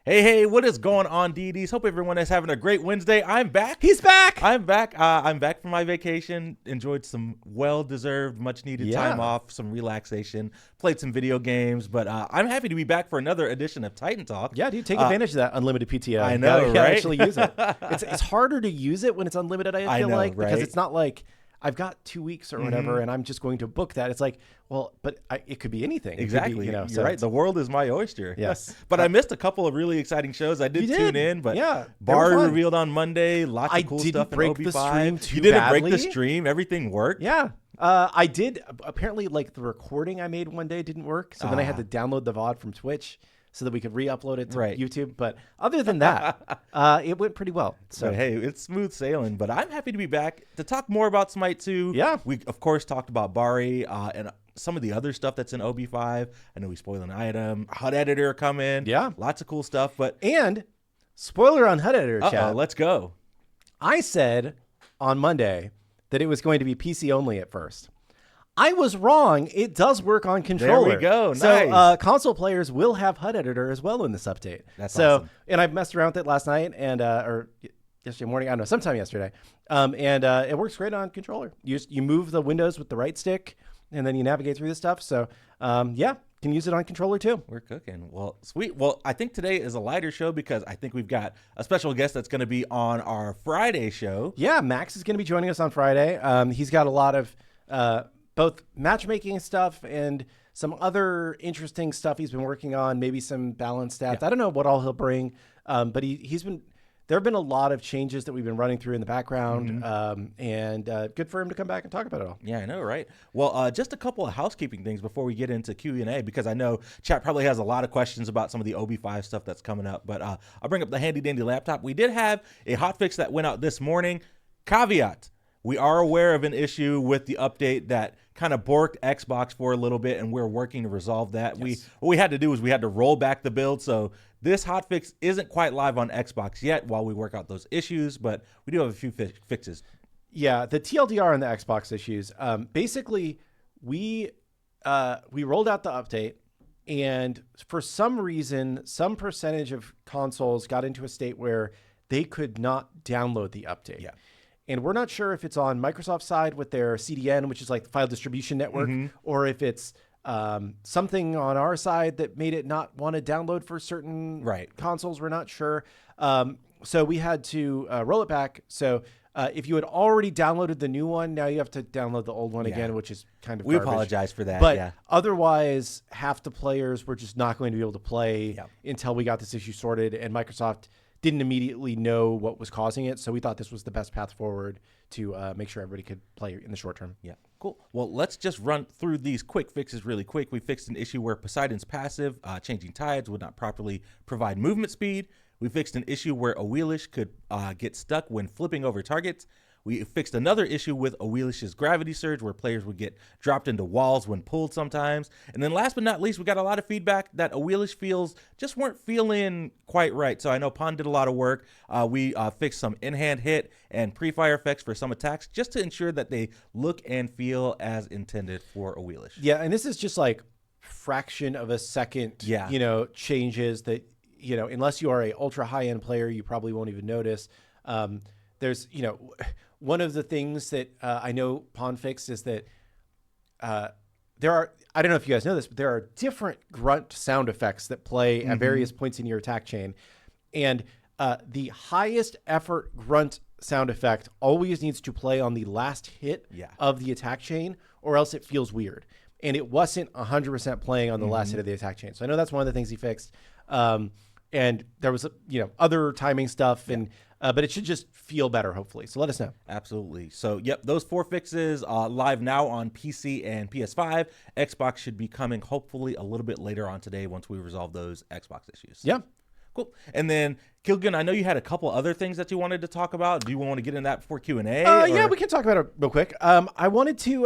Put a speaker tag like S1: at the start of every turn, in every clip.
S1: Hey, what is going on, DDs? Hope everyone is having a great Wednesday. I'm back.
S2: He's back.
S1: I'm back. I'm back from my vacation. Enjoyed some well-deserved, much-needed time off, some relaxation. Played some video games, but I'm happy to be back for another edition of Titan Talk.
S2: Yeah, dude, take advantage of that unlimited PTO.
S1: I know,
S2: you gotta
S1: right?
S2: actually use it. It's harder to use it when it's unlimited, I feel like, because it's not like I've got 2 weeks or whatever, and I'm just going to book that. It's like, well, but it could be anything.
S1: Exactly.
S2: Be,
S1: You're right. The world is my oyster.
S2: Yes.
S1: But I missed a couple of really exciting shows. I did tune in, but
S2: Bar
S1: revealed on Monday. Lots of cool stuff in OB5. You didn't break the stream. Everything worked.
S2: Yeah. I did. Apparently, like the recording I made one day didn't work. So then I had to download the VOD from Twitch so that we could re-upload it to YouTube. But other than that, it went pretty well. So
S1: but hey, it's smooth sailing. But I'm happy to be back to talk more about Smite 2.
S2: Yeah.
S1: We, of course, talked about Bari and some of the other stuff that's in OB5. I know we spoiled an item. HUD Editor come in.
S2: Yeah.
S1: Lots of cool stuff.
S2: And spoiler on HUD Editor, chat.
S1: Let's go.
S2: I said on Monday that it was going to be PC only at first. I was wrong. It does work on controller.
S1: There we go. Nice.
S2: So console players will have HUD Editor as well in this update.
S1: That's awesome.
S2: And I messed around with it last night and or yesterday morning. I don't know, sometime yesterday. And it works great on controller. You move the windows with the right stick, and then you navigate through this stuff. So yeah, can use it on controller too.
S1: We're cooking. Well, sweet. Well, I think today is a lighter show because I think we've got a special guest that's going to be on our Friday show.
S2: Yeah, Max is going to be joining us on Friday. He's got a lot of both matchmaking stuff and some other interesting stuff he's been working on, maybe some balance stats. I don't know what all he'll bring, but there have been a lot of changes that we've been running through in the background, and good for him to come back and talk about it all.
S1: Yeah, I know, right? Well, just a couple of housekeeping things before we get into Q&A, because I know chat probably has a lot of questions about some of the OB5 stuff that's coming up, but I'll bring up the handy-dandy laptop. We did have a hotfix that went out this morning. Caveat, we are aware of an issue with the update that kind of borked Xbox for a little bit, and we're working to resolve that.
S2: Yes.
S1: What we had to do is we had to roll back the build, so this hotfix isn't quite live on Xbox yet while we work out those issues, but we do have a few fixes.
S2: Yeah, the TLDR and the Xbox issues. Basically, we rolled out the update, and for some reason, some percentage of consoles got into a state where they could not download the update.
S1: Yeah.
S2: And we're not sure if it's on Microsoft's side with their CDN, which is like the file distribution network, or if it's something on our side that made it not want to download for certain consoles. We're not sure. So we had to roll it back. So if you had already downloaded the new one, now you have to download the old one again, which is kind of garbage.
S1: Apologize for that.
S2: But otherwise, half the players were just not going to be able to play until we got this issue sorted, and Microsoft didn't immediately know what was causing it. So we thought this was the best path forward to make sure everybody could play in the short term.
S1: Yeah, cool. Well, let's just run through these quick fixes really quick. We fixed an issue where Poseidon's passive, changing tides, would not properly provide movement speed. We fixed an issue where Awelish could get stuck when flipping over targets. We fixed another issue with Awelish's gravity surge, where players would get dropped into walls when pulled sometimes. And then last but not least, we got a lot of feedback that Awelish feels just weren't feeling quite right. So I know Pon did a lot of work. We fixed some in-hand hit and pre-fire effects for some attacks just to ensure that they look and feel as intended for Awelish.
S2: Yeah, and this is just like fraction of a second, changes that, unless you are a ultra high-end player, you probably won't even notice. There's, one of the things that I know Pon fixed is that there are, I don't know if you guys know this, but there are different grunt sound effects that play at various points in your attack chain. And the highest effort grunt sound effect always needs to play on the last hit of the attack chain, or else it feels weird. And it wasn't 100% playing on the last hit of the attack chain. So I know that's one of the things he fixed. And there was, other timing stuff, and but it should just feel better, hopefully. So let us know.
S1: Absolutely. So, yep, those 4 fixes live now on PC and PS5. Xbox should be coming hopefully a little bit later on today once we resolve those Xbox issues.
S2: Yeah.
S1: Cool. And then, Kilgoon, I know you had a couple other things that you wanted to talk about. Do you want to get in that before Q&A?
S2: Yeah, we can talk about it real quick. I wanted to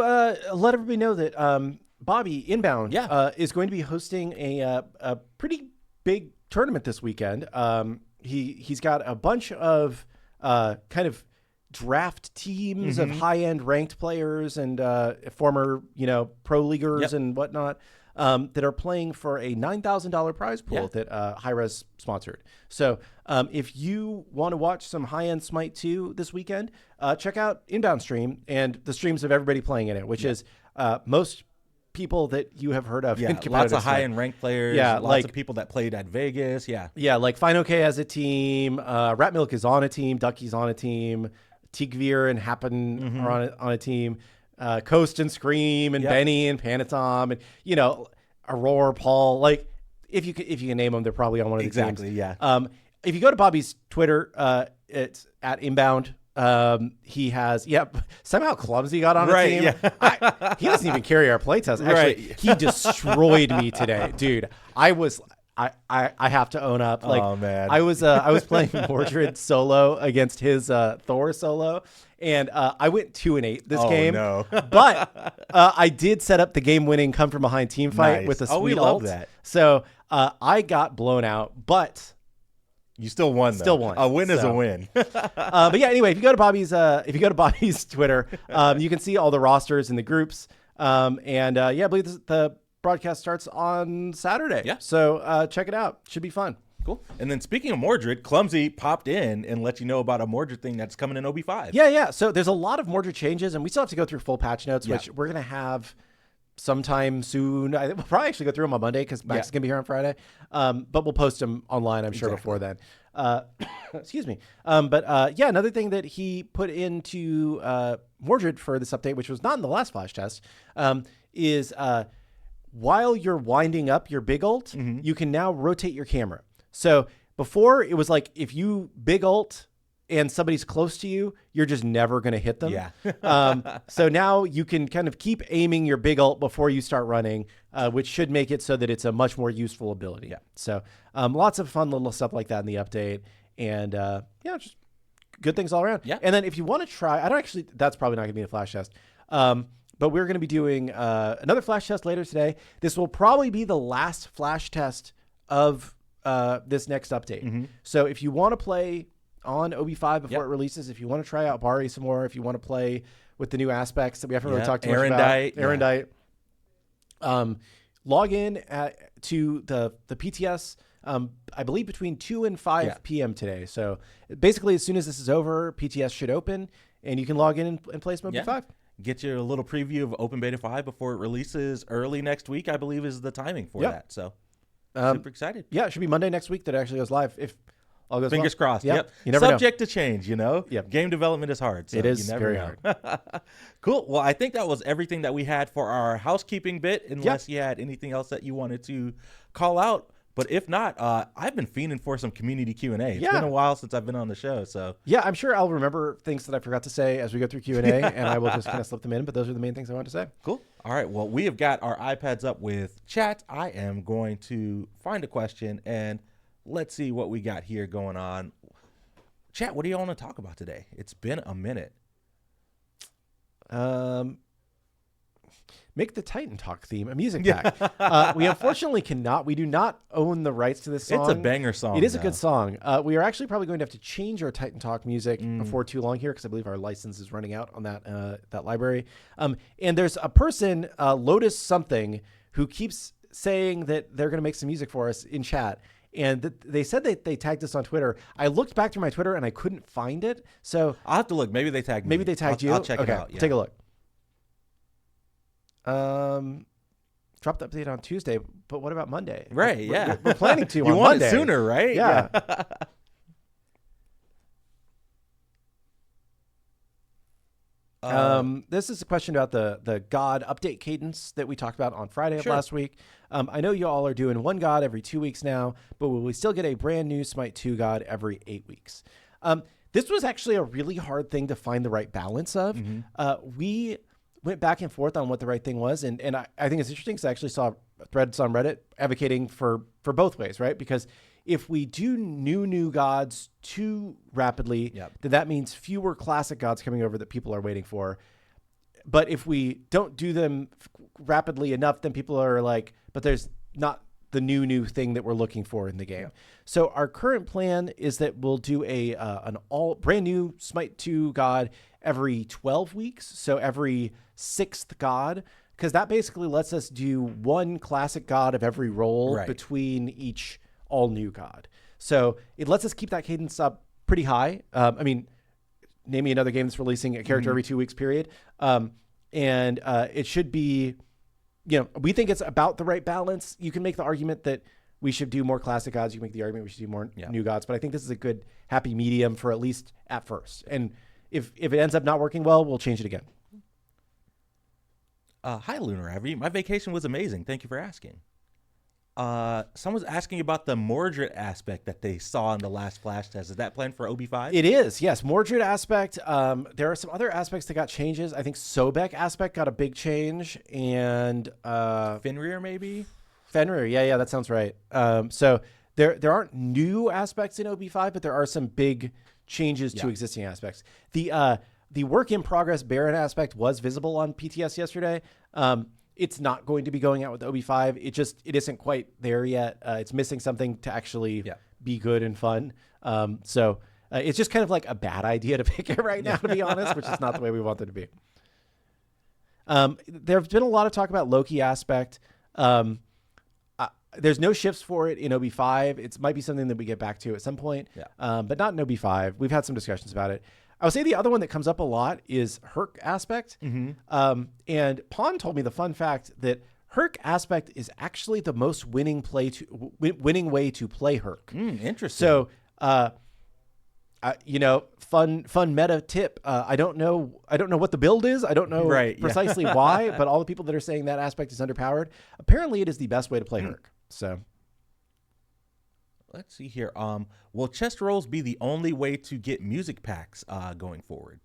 S2: let everybody know that Bobby Inbound is going to be hosting a pretty big tournament this weekend. He's got a bunch of kind of draft teams of high-end ranked players and former, pro leaguers and whatnot. that are playing for a $9,000 prize pool that Hi-Rez sponsored. So if you want to watch some high-end Smite 2 this weekend, check out Inbound Stream and the streams of everybody playing in it, which is most people that you have heard of.
S1: Yeah, lots of high-end ranked players. Yeah, lots of people that played at Vegas.
S2: Yeah, like Fine OK has a team. Rat Milk is on a team. Ducky's on a team. Tigveer and Happen are on a team. Coast and Scream and Benny and Panatom and, you know, Aurora, Paul. Like, if you can name them, they're probably on one of the teams.
S1: Exactly, yeah.
S2: If you go to Bobby's Twitter, it's at Inbound. He has somehow Clumsy got on a team. Yeah. He doesn't even carry our playtest. Actually, he destroyed me today, dude. I have to own up. Like,
S1: oh man,
S2: I was playing Mordred solo against his Thor solo, and I went 2-8 this game.
S1: No.
S2: But I did set up the game-winning come from behind team fight with a sweet
S1: we
S2: ult.
S1: love that.
S2: So I got blown out, but.
S1: You still won, though.
S2: Still won.
S1: A win is a win.
S2: But yeah, anyway, if you go to Bobby's Twitter, you can see all the rosters and the groups. I believe the broadcast starts on Saturday.
S1: Yeah.
S2: So check it out. Should be fun.
S1: Cool. And then speaking of Mordred, Clumsy popped in and let you know about a Mordred thing that's coming in OB5.
S2: Yeah. So there's a lot of Mordred changes, and we still have to go through full patch notes, which we're going to have sometime soon. We'll probably actually go through them on Monday because Max is going to be here on Friday. But we'll post them online, I'm sure, before then. Excuse me. Another thing that he put into Mordred for this update, which was not in the last flash test, is while you're winding up your big ult, you can now rotate your camera. So before it was like if you big ult and somebody's close to you, you're just never going to hit them.
S1: Yeah.
S2: So now you can kind of keep aiming your big ult before you start running, which should make it so that it's a much more useful ability.
S1: Yeah.
S2: So lots of fun little stuff like that in the update. And just good things all around.
S1: Yeah.
S2: And then if you want to try, that's probably not going to be a flash test. But we're going to be doing another flash test later today. This will probably be the last flash test of this next update. So if you want to play on OB5 before it releases, if you want to try out Bari some more, if you want to play with the new aspects that we haven't really talked too much about, Erendite, log in to the PTS, I believe between 2 and 5 p.m. today. So basically, as soon as this is over, PTS should open, and you can log in and play some OB5.
S1: Get your little preview of Open Beta 5 before it releases early next week, I believe is the timing for that. So super excited. Yeah,
S2: it should be Monday next week that it actually goes live. If all goes
S1: Fingers crossed.
S2: Yep.
S1: You never Subject to change, you know?
S2: Yep.
S1: Game development is hard. So
S2: it is
S1: you never
S2: very
S1: know. Hard. Cool. Well, I think that was everything that we had for our housekeeping bit, unless you had anything else that you wanted to call out. But if not, I've been fiending for some community Q&A. It's been a while since I've been on the show. So
S2: I'm sure I'll remember things that I forgot to say as we go through Q&A, and I will just kind of slip them in. But those are the main things I wanted to say.
S1: Cool. All right. Well, we have got our iPads up with chat. I am going to find a question, and let's see what we got here going on. Chat, what do you want to talk about today? It's been a minute.
S2: Make the Titan Talk theme a music pack. We unfortunately cannot. We do not own the rights to this song.
S1: It's a banger song.
S2: It is a good song. We are actually probably going to have to change our Titan Talk music before too long here because I believe our license is running out on that library. And there's a person, Lotus something, who keeps saying that they're going to make some music for us in chat. And they said that they tagged us on Twitter. I looked back through my Twitter and I couldn't find it. So
S1: I'll have to look. Maybe they tagged me.
S2: Maybe they tagged you.
S1: I'll check it out. Yeah.
S2: Take a look. Dropped the update on Tuesday, but what about Monday?
S1: Right.
S2: We're planning to.
S1: You
S2: on
S1: want
S2: Monday.
S1: it sooner, right?
S2: Yeah. This is a question about the God update cadence that we talked about on Friday of last week. I know you all are doing one God every 2 weeks now, but will we still get a brand new Smite 2 God every 8 weeks? This was actually a really hard thing to find the right balance of. We went back and forth on what the right thing was, and I think it's interesting because I actually saw threads on Reddit advocating for both ways, right? Because if we do new gods too rapidly, then that means fewer classic gods coming over that people are waiting for. But if we don't do them rapidly enough, then people are like, but there's not the new thing that we're looking for in the game. So our current plan is that we'll do an all brand new Smite 2 god every 12 weeks. So every 6th god because that basically lets us do one classic god of every role between each all new god. So it lets us keep that cadence up pretty high. I mean, name me another game that's releasing a character every 2 weeks period. And it should be, we think it's about the right balance. You can make the argument that we should do more classic gods. You can make the argument we should do more new gods. But I think this is a good happy medium for at least at first. And if it ends up not working well, we'll change it again.
S1: Hi, Lunar Ivy. My vacation was amazing. Thank you for asking. Someone's asking about the Mordred aspect that they saw in the last flash test. Is that planned for OB5?
S2: It is, yes. Mordred aspect. There are some other aspects that got changes. I think Sobek aspect got a big change. And
S1: Fenrir, maybe?
S2: Fenrir, yeah, that sounds right. So there aren't new aspects in OB5, but there are some big changes to existing aspects. The work in progress Baron aspect was visible on PTS yesterday. It's not going to be going out with OB5. It isn't quite there yet. It's missing something to actually be good and fun. So it's just kind of like a bad idea to pick it right now, to be honest, which is not the way we want it to be. There's been a lot of talk about Loki aspect. There's no shifts for it in OB5. It might be something that we get back to at some point, but not in OB5. We've had some discussions about it. I would say the other one that comes up a lot is Herc aspect. And Pawn told me the fun fact that Herc aspect is actually the most winning way to play Herc.
S1: Interesting.
S2: So, fun meta tip. I don't know what the build is. I don't know precisely why, but all the people that are saying that aspect is underpowered, apparently it is the best way to play Herc. So
S1: let's see here. Will chest rolls be the only way to get music packs going forward?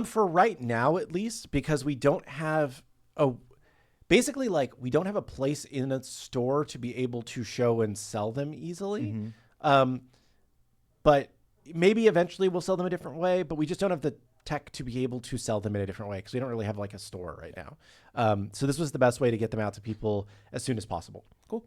S2: For right now, at least, because we don't have we don't have a place in a store to be able to show and sell them easily. But maybe eventually we'll sell them a different way, but we just don't have the tech to be able to sell them in a different way because we don't really have like a store right now. So this was the best way to get them out to people as soon as possible.
S1: Cool.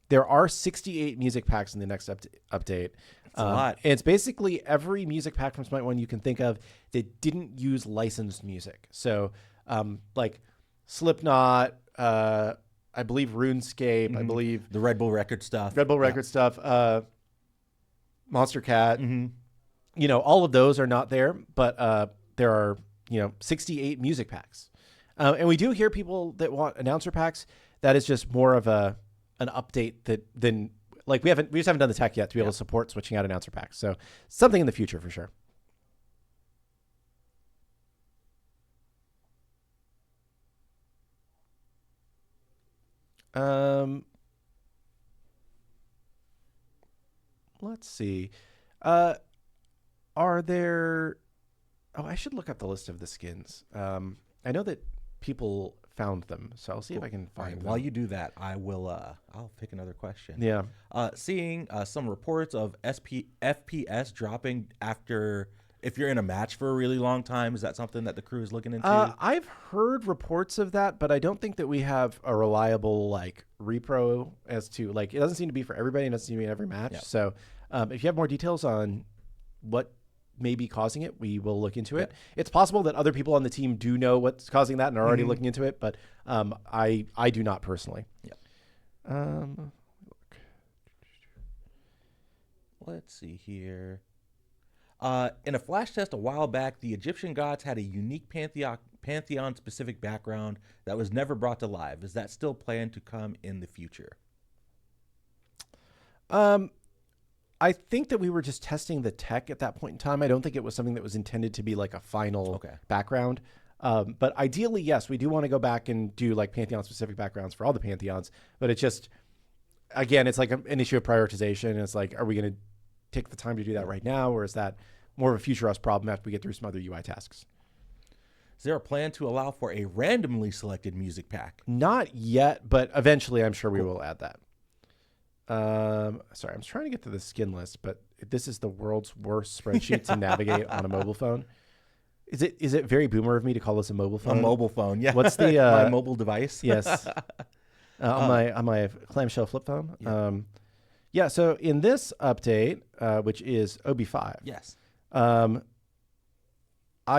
S2: There are 68 music packs in the next update.
S1: That's a lot.
S2: And it's basically every music pack from Smite 1 you can think of that didn't use licensed music. So like Slipknot, I believe RuneScape, I believe
S1: the Red Bull Record stuff.
S2: Monster Cat. All of those are not there, but there are 68 music packs. And we do hear people that want announcer packs. That is just more of an update than like we just haven't done the tech yet to be able to support switching out announcer packs. So something in the future for sure. Let's see. Are there? Oh, I should look up the list of the skins. I know that people found them, so I'll see if I can find them.
S1: While you do that, I will. I'll pick another question.
S2: Yeah.
S1: Seeing some reports of FPS dropping after if you're in a match for a really long time. Is that something that the crew is looking into?
S2: I've heard reports of that, but I don't think that we have a reliable repro as to it doesn't seem to be for everybody. It doesn't seem to be in every match. Yeah. So if you have more details on what may be causing it, we will look into it. It's possible that other people on the team do know what's causing that and are already looking into it, but I do not personally.
S1: Yeah. Let's see here. In a flash test a while back, the Egyptian gods had a unique pantheon-specific background that was never brought to life. Is that still planned to come in the future?
S2: I think that we were just testing the tech at that point in time. I don't think it was something that was intended to be like a final background. But ideally, yes, we do want to go back and do Pantheon-specific backgrounds for all the Pantheons. But it's just, again, it's like an issue of prioritization. It's like, are we going to take the time to do that right now? Or is that more of a future us problem after we get through some other UI tasks?
S1: Is there a plan to allow for a randomly selected music pack?
S2: Not yet, but eventually I'm sure we will add that. Sorry, I'm trying to get to the skin list, but this is the world's worst spreadsheet to navigate on a mobile phone. Is it very boomer of me to call this a mobile phone?
S1: A mobile phone, yeah.
S2: What's the
S1: my mobile device?
S2: Yes. On my clamshell flip phone. Yeah. So in this update, which is OB5.
S1: Yes.
S2: I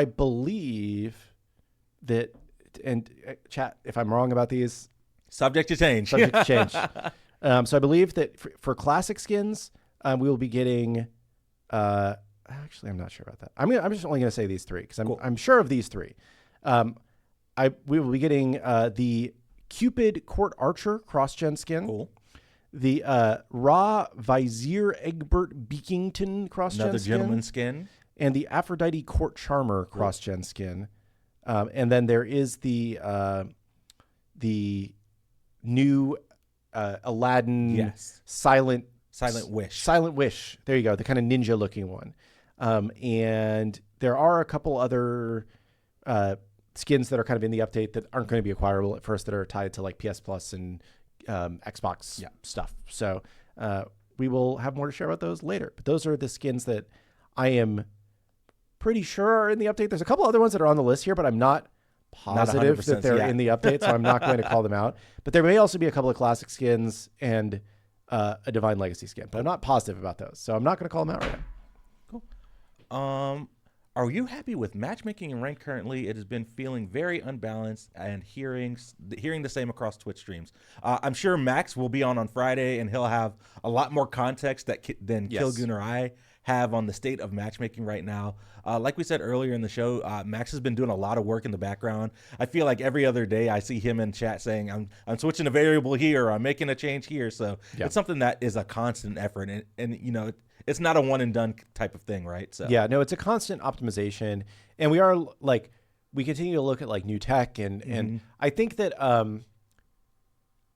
S2: believe that, and chat, if I'm wrong about these,
S1: subject to change.
S2: Subject to change. So I believe that for classic skins, we will be getting. Actually, I'm not sure about that. I'm just only going to say these three because I'm sure of these three. We will be getting the Cupid Court Archer cross-gen skin.
S1: Cool.
S2: The Ra Vizier Egbert Beekington cross-gen
S1: Another
S2: skin.
S1: gentleman skin.
S2: And the Aphrodite Court Charmer cross-gen skin. And then there is the new Aladdin Silent Wish. There you go. The kind of ninja looking one. And there are a couple other skins that are kind of in the update that aren't going to be acquirable at first that are tied to like PS Plus and Xbox stuff. So we will have more to share about those later. But those are the skins that I am pretty sure are in the update. There's a couple other ones that are on the list here, but I'm not positive that they're in the update, so I'm not going to call them out. But there may also be a couple of classic skins and a Divine Legacy skin, but I'm not positive about those, so I'm not going to call them out right now.
S1: Cool. Are you happy with matchmaking and rank currently? It has been feeling very unbalanced and hearing the same across Twitch streams. I'm sure Max will be on Friday, and he'll have a lot more context than Kilgoon or I have on the state of matchmaking right now. Like we said earlier in the show, Max has been doing a lot of work in the background. I feel like every other day I see him in chat saying, I'm switching a variable here, or I'm making a change here. So it's something that is a constant effort, and you know, it's not a one and done type of thing, right? So
S2: yeah, no, it's a constant optimization, and we continue to look at like new tech, and I think that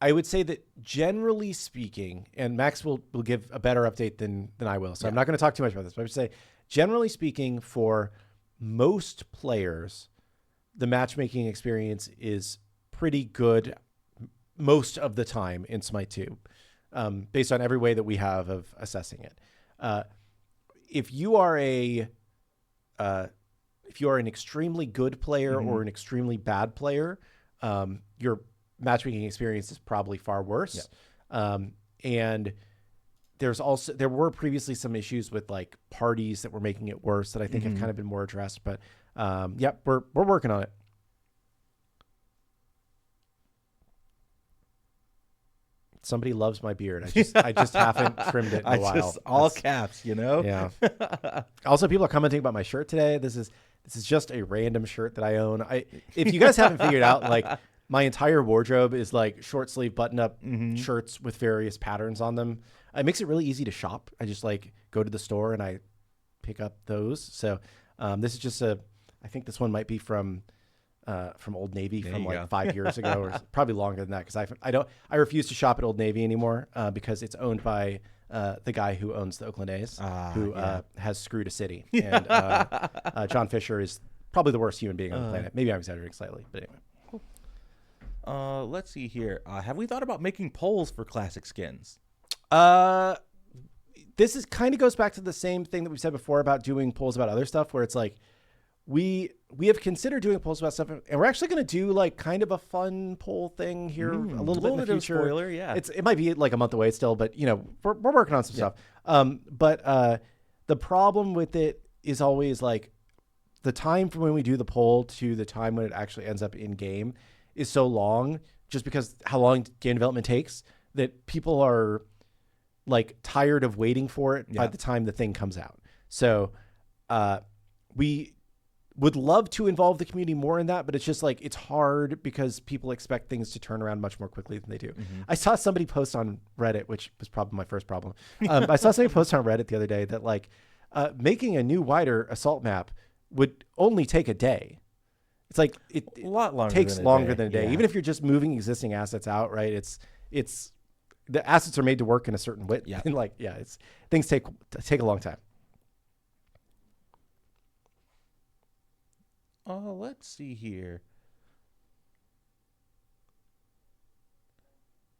S2: I would say that generally speaking, and Max will give a better update than I will, so I'm not going to talk too much about this, but I would say generally speaking, for most players, the matchmaking experience is pretty good most of the time in Smite 2, based on every way that we have of assessing it. If you are an extremely good player or an extremely bad player, your matchmaking experience is probably far worse. And there were previously some issues with like parties that were making it worse that I think have kind of been more addressed, but we're working on it. Somebody loves my beard. I just haven't trimmed it in a while.
S1: All caps, you know?
S2: Yeah. Also, people are commenting about my shirt today. This is just a random shirt that I own. If you guys haven't figured out, like my entire wardrobe is like short sleeve button up shirts with various patterns on them. It makes it really easy to shop. I just like go to the store and I pick up those. So this is just I think this one might be from Old Navy from like 5 years ago, or probably longer than that, because I refuse to shop at Old Navy anymore because it's owned by the guy who owns the Oakland A's, who has screwed a city. And John Fisher is probably the worst human being on the planet. Maybe I'm exaggerating slightly, but
S1: anyway. Let's see here. Have we thought about making polls for classic skins?
S2: This is kind of goes back to the same thing that we said before about doing polls about other stuff, where it's like we have considered doing polls about stuff, and we're actually going to do like kind of a fun poll thing here a little bit in the future.
S1: Spoiler,
S2: it might be like a month away still, but you know, we're working on some stuff. But the problem with it is always like the time from when we do the poll to the time when it actually ends up in game is so long, just because how long game development takes, that people are like tired of waiting for it by the time the thing comes out. So we would love to involve the community more in that, but it's just like, it's hard because people expect things to turn around much more quickly than they do. I saw somebody post on Reddit, which was probably my first problem. I saw somebody post on Reddit the other day that like making a new wider assault map would only take a day. It's like it
S1: a lot longer
S2: takes
S1: than
S2: longer than a day. Even if you're just moving existing assets out, right? It's the assets are made to work in a certain width. And like, things take a long time.
S1: Let's see here.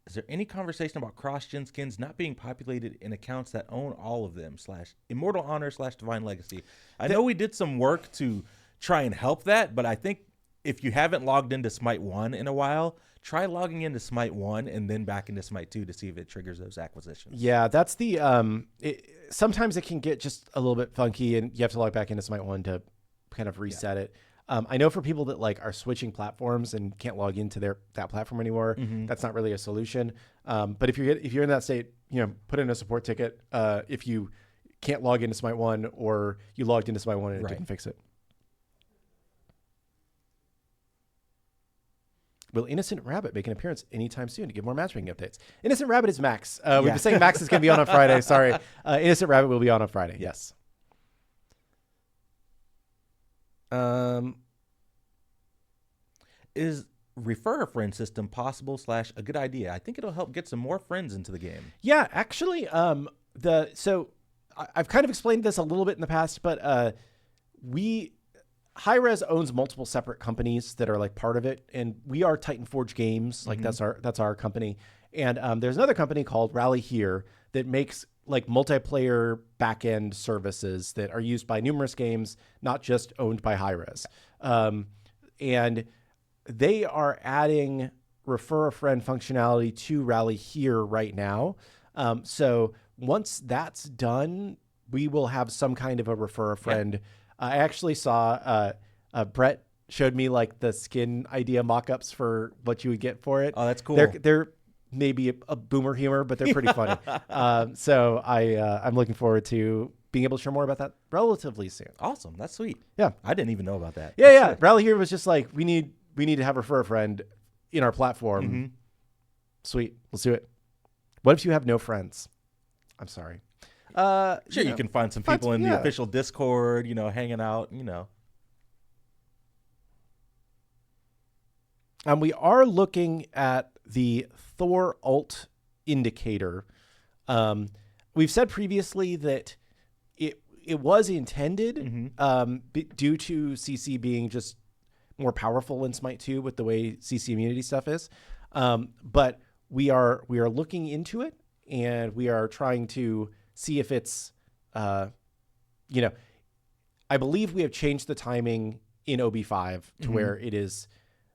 S1: Is there any conversation about cross-gen skins not being populated in accounts that own all of them / Immortal Honor / Divine Legacy? I know we did some work to try and help that, but I think if you haven't logged into Smite 1 in a while, try logging into Smite 1 and then back into Smite 2 to see if it triggers those acquisitions.
S2: Yeah, that's the sometimes it can get just a little bit funky, and you have to log back into Smite 1 to kind of reset it. I know for people that like are switching platforms and can't log into that platform anymore, that's not really a solution. But if you're in that state, put in a support ticket if you can't log into Smite 1 or you logged into Smite 1 and it didn't fix it. Will Innocent Rabbit make an appearance anytime soon to give more matchmaking updates? Innocent Rabbit is Max. We've been saying Max is going to be on Friday. Sorry. Innocent Rabbit will be on Friday. Yes.
S1: Is refer a friend system possible / a good idea? I think it'll help get some more friends into the game.
S2: Yeah, actually, so I've kind of explained this a little bit in the past, but Hi-Rez owns multiple separate companies that are like part of it, and we are Titan Forge Games, like that's our company. And there's another company called Rally Here that makes like multiplayer backend services that are used by numerous games, not just owned by Hi-Rez. And they are adding refer a friend functionality to Rally Here right now. So once that's done, we will have some kind of a refer a friend. Yeah. I actually saw Brett showed me like the skin idea mock-ups for what you would get for it.
S1: Oh, that's cool.
S2: They're maybe a boomer humor, but they're pretty funny. So I'm looking forward to being able to share more about that relatively soon.
S1: Awesome. That's sweet.
S2: Yeah.
S1: I didn't even know about that.
S2: Yeah. Sick. Rally Here was just like, we need to have refer a friend in our platform. Sweet. Let's do it. What if you have no friends? I'm sorry.
S1: Sure, you can find some people in the official Discord, hanging out,
S2: We are looking at the Thor alt indicator. We've said previously that it was intended due to CC being just more powerful in Smite 2 with the way CC immunity stuff is. But we are looking into it, and we are trying to see if it's, I believe we have changed the timing in OB5 to where it is,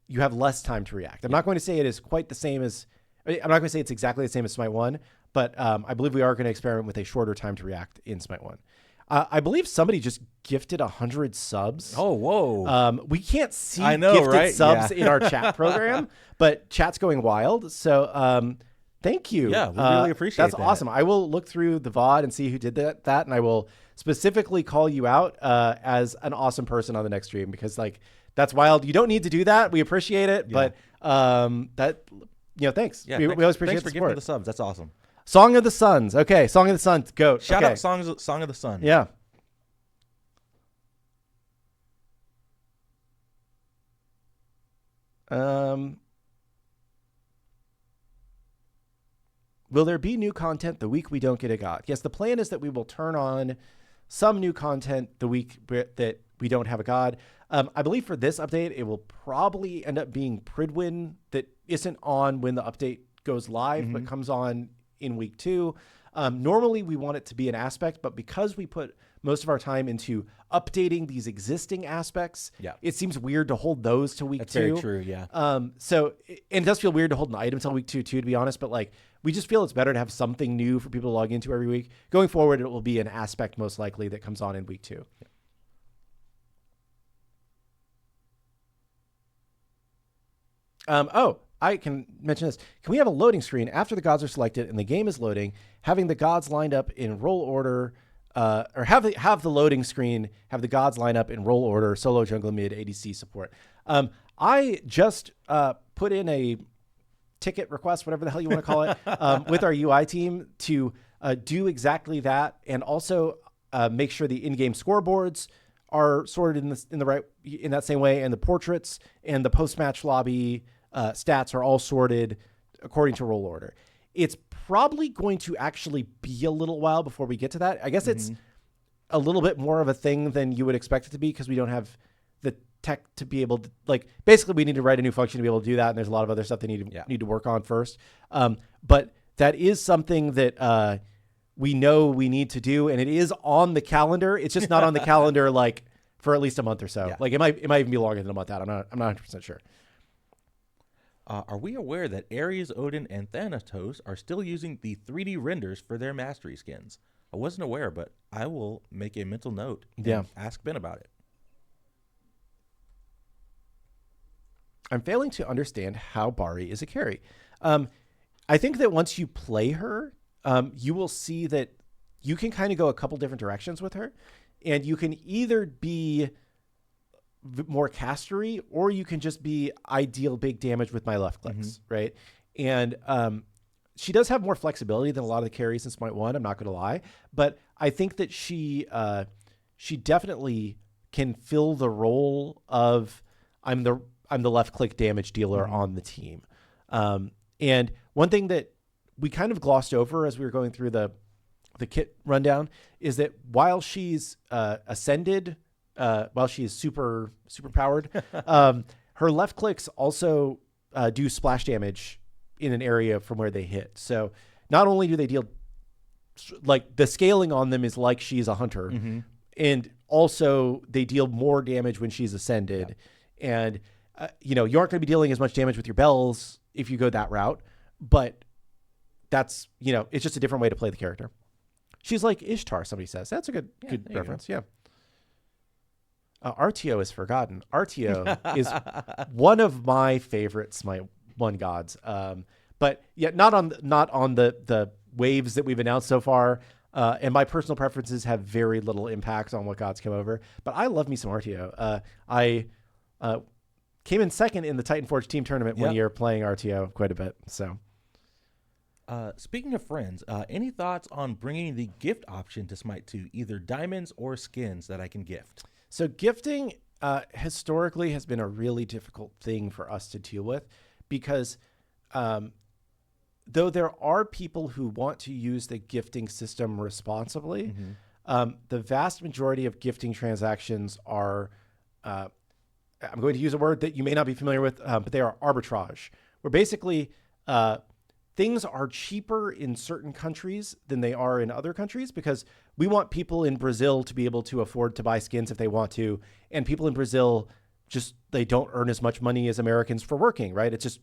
S2: you have less time to react. I'm not going to say it is quite the same as, I'm not going to say it's exactly the same as Smite 1, but I believe we are going to experiment with a shorter time to react in Smite 1. I believe somebody just gifted 100 subs.
S1: Oh, whoa.
S2: We can't see gifted subs in our chat program, but chat's going wild. So, thank you.
S1: Yeah, we really appreciate that.
S2: That's awesome. I will look through the VOD and see who did that, and I will specifically call you out as an awesome person on the next stream, because that's wild. You don't need to do that. We appreciate it, but thanks.
S1: Yeah,
S2: we always appreciate
S1: thanks for
S2: the support.
S1: giving the subs. That's awesome.
S2: Song of the Suns. Okay, Song of the Suns. Go.
S1: Shout out Song of the Sun.
S2: Yeah. Will there be new content the week we don't get a god? Yes, the plan is that we will turn on some new content the week that we don't have a god. I believe for this update, it will probably end up being Pridwin that isn't on when the update goes live, but comes on in week 2. Normally we want it to be an aspect, but because we put most of our time into updating these existing aspects, it seems weird to hold those to week 2.
S1: That's very true, yeah.
S2: So it does feel weird to hold an item until week 2 too, to be honest, but we just feel it's better to have something new for people to log into every week. Going forward, it will be an aspect most likely that comes on in week 2. I can mention this. Can we have a loading screen after the gods are selected and the game is loading, having the gods lined up in roll order, or have the loading screen, have the gods line up in roll order, solo, jungle, mid, ADC support. I just put in a ticket request, whatever the hell you want to call it, with our UI team to do exactly that, and also make sure the in-game scoreboards are sorted in that same way, and the portraits and the post-match lobby stats are all sorted according to role order. It's probably going to actually be a little while before we get to that. I guess it's a little bit more of a thing than you would expect it to be, because we don't have the tech to be able to, basically we need to write a new function to be able to do that, and there's a lot of other stuff they need to work on first. But that is something that we know we need to do, and it is on the calendar. It's just not on the calendar for at least a month or so. It might even be longer than a month out. I'm not 100% sure.
S1: Are we aware that Ares, Odin, and Thanatos are still using the 3D renders for their mastery skins? I wasn't aware, but I will make a mental note and ask Ben about it.
S2: I'm failing to understand how Bari is a carry. I think that once you play her, you will see that you can kind of go a couple different directions with her, and you can either be more castery, or you can just be ideal big damage with my left clicks, right? And she does have more flexibility than a lot of the carries in Smite 1, I'm not going to lie, but I think that she definitely can fill the role of I'm the left click damage dealer on the team. And one thing that we kind of glossed over as we were going through the kit rundown is that while she's ascended, while she is super powered, her left clicks also do splash damage in an area from where they hit. So not only do they deal, like the scaling on them is like she's a hunter, and also they deal more damage when she's ascended. And you aren't going to be dealing as much damage with your bells if you go that route, but that's, it's just a different way to play the character. She's like Ishtar, somebody says. That's a good reference. Yeah. RTO is forgotten. RTO is one of my favorite Smite 1 gods. But yeah, not on the waves that we've announced so far. And my personal preferences have very little impact on what gods come over. But I love me some RTO. I came in second in the Titan Forge team tournament one year playing RTO quite a bit. So.
S1: Speaking of friends, any thoughts on bringing the gift option to Smite 2, either diamonds or skins that I can gift?
S2: So gifting historically has been a really difficult thing for us to deal with because though there are people who want to use the gifting system responsibly, the vast majority of gifting transactions are, I'm going to use a word that you may not be familiar with, but they are arbitrage, where basically things are cheaper in certain countries than they are in other countries because we want people in Brazil to be able to afford to buy skins if they want to. And people in Brazil they don't earn as much money as Americans for working, right? It's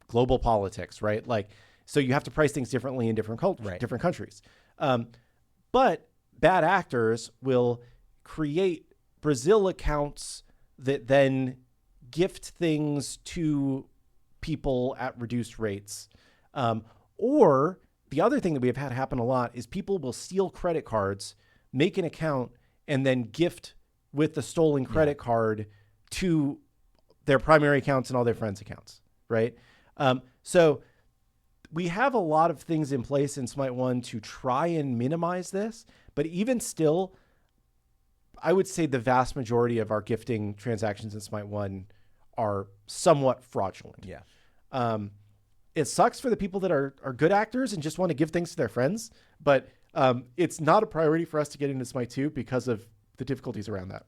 S2: global politics, right? Like, so you have to price things differently in different different countries. But bad actors will create Brazil accounts that then gift things to people at reduced rates. Or the other thing that we have had happen a lot is people will steal credit cards, make an account, and then gift with the stolen credit card to their primary accounts and all their friends' accounts, right? So we have a lot of things in place in Smite 1 to try and minimize this, but even still, I would say the vast majority of our gifting transactions in Smite 1 are somewhat fraudulent.
S1: Yeah.
S2: It sucks for the people that are good actors and just want to give things to their friends, but it's not a priority for us to get into Smite 2 because of the difficulties around that.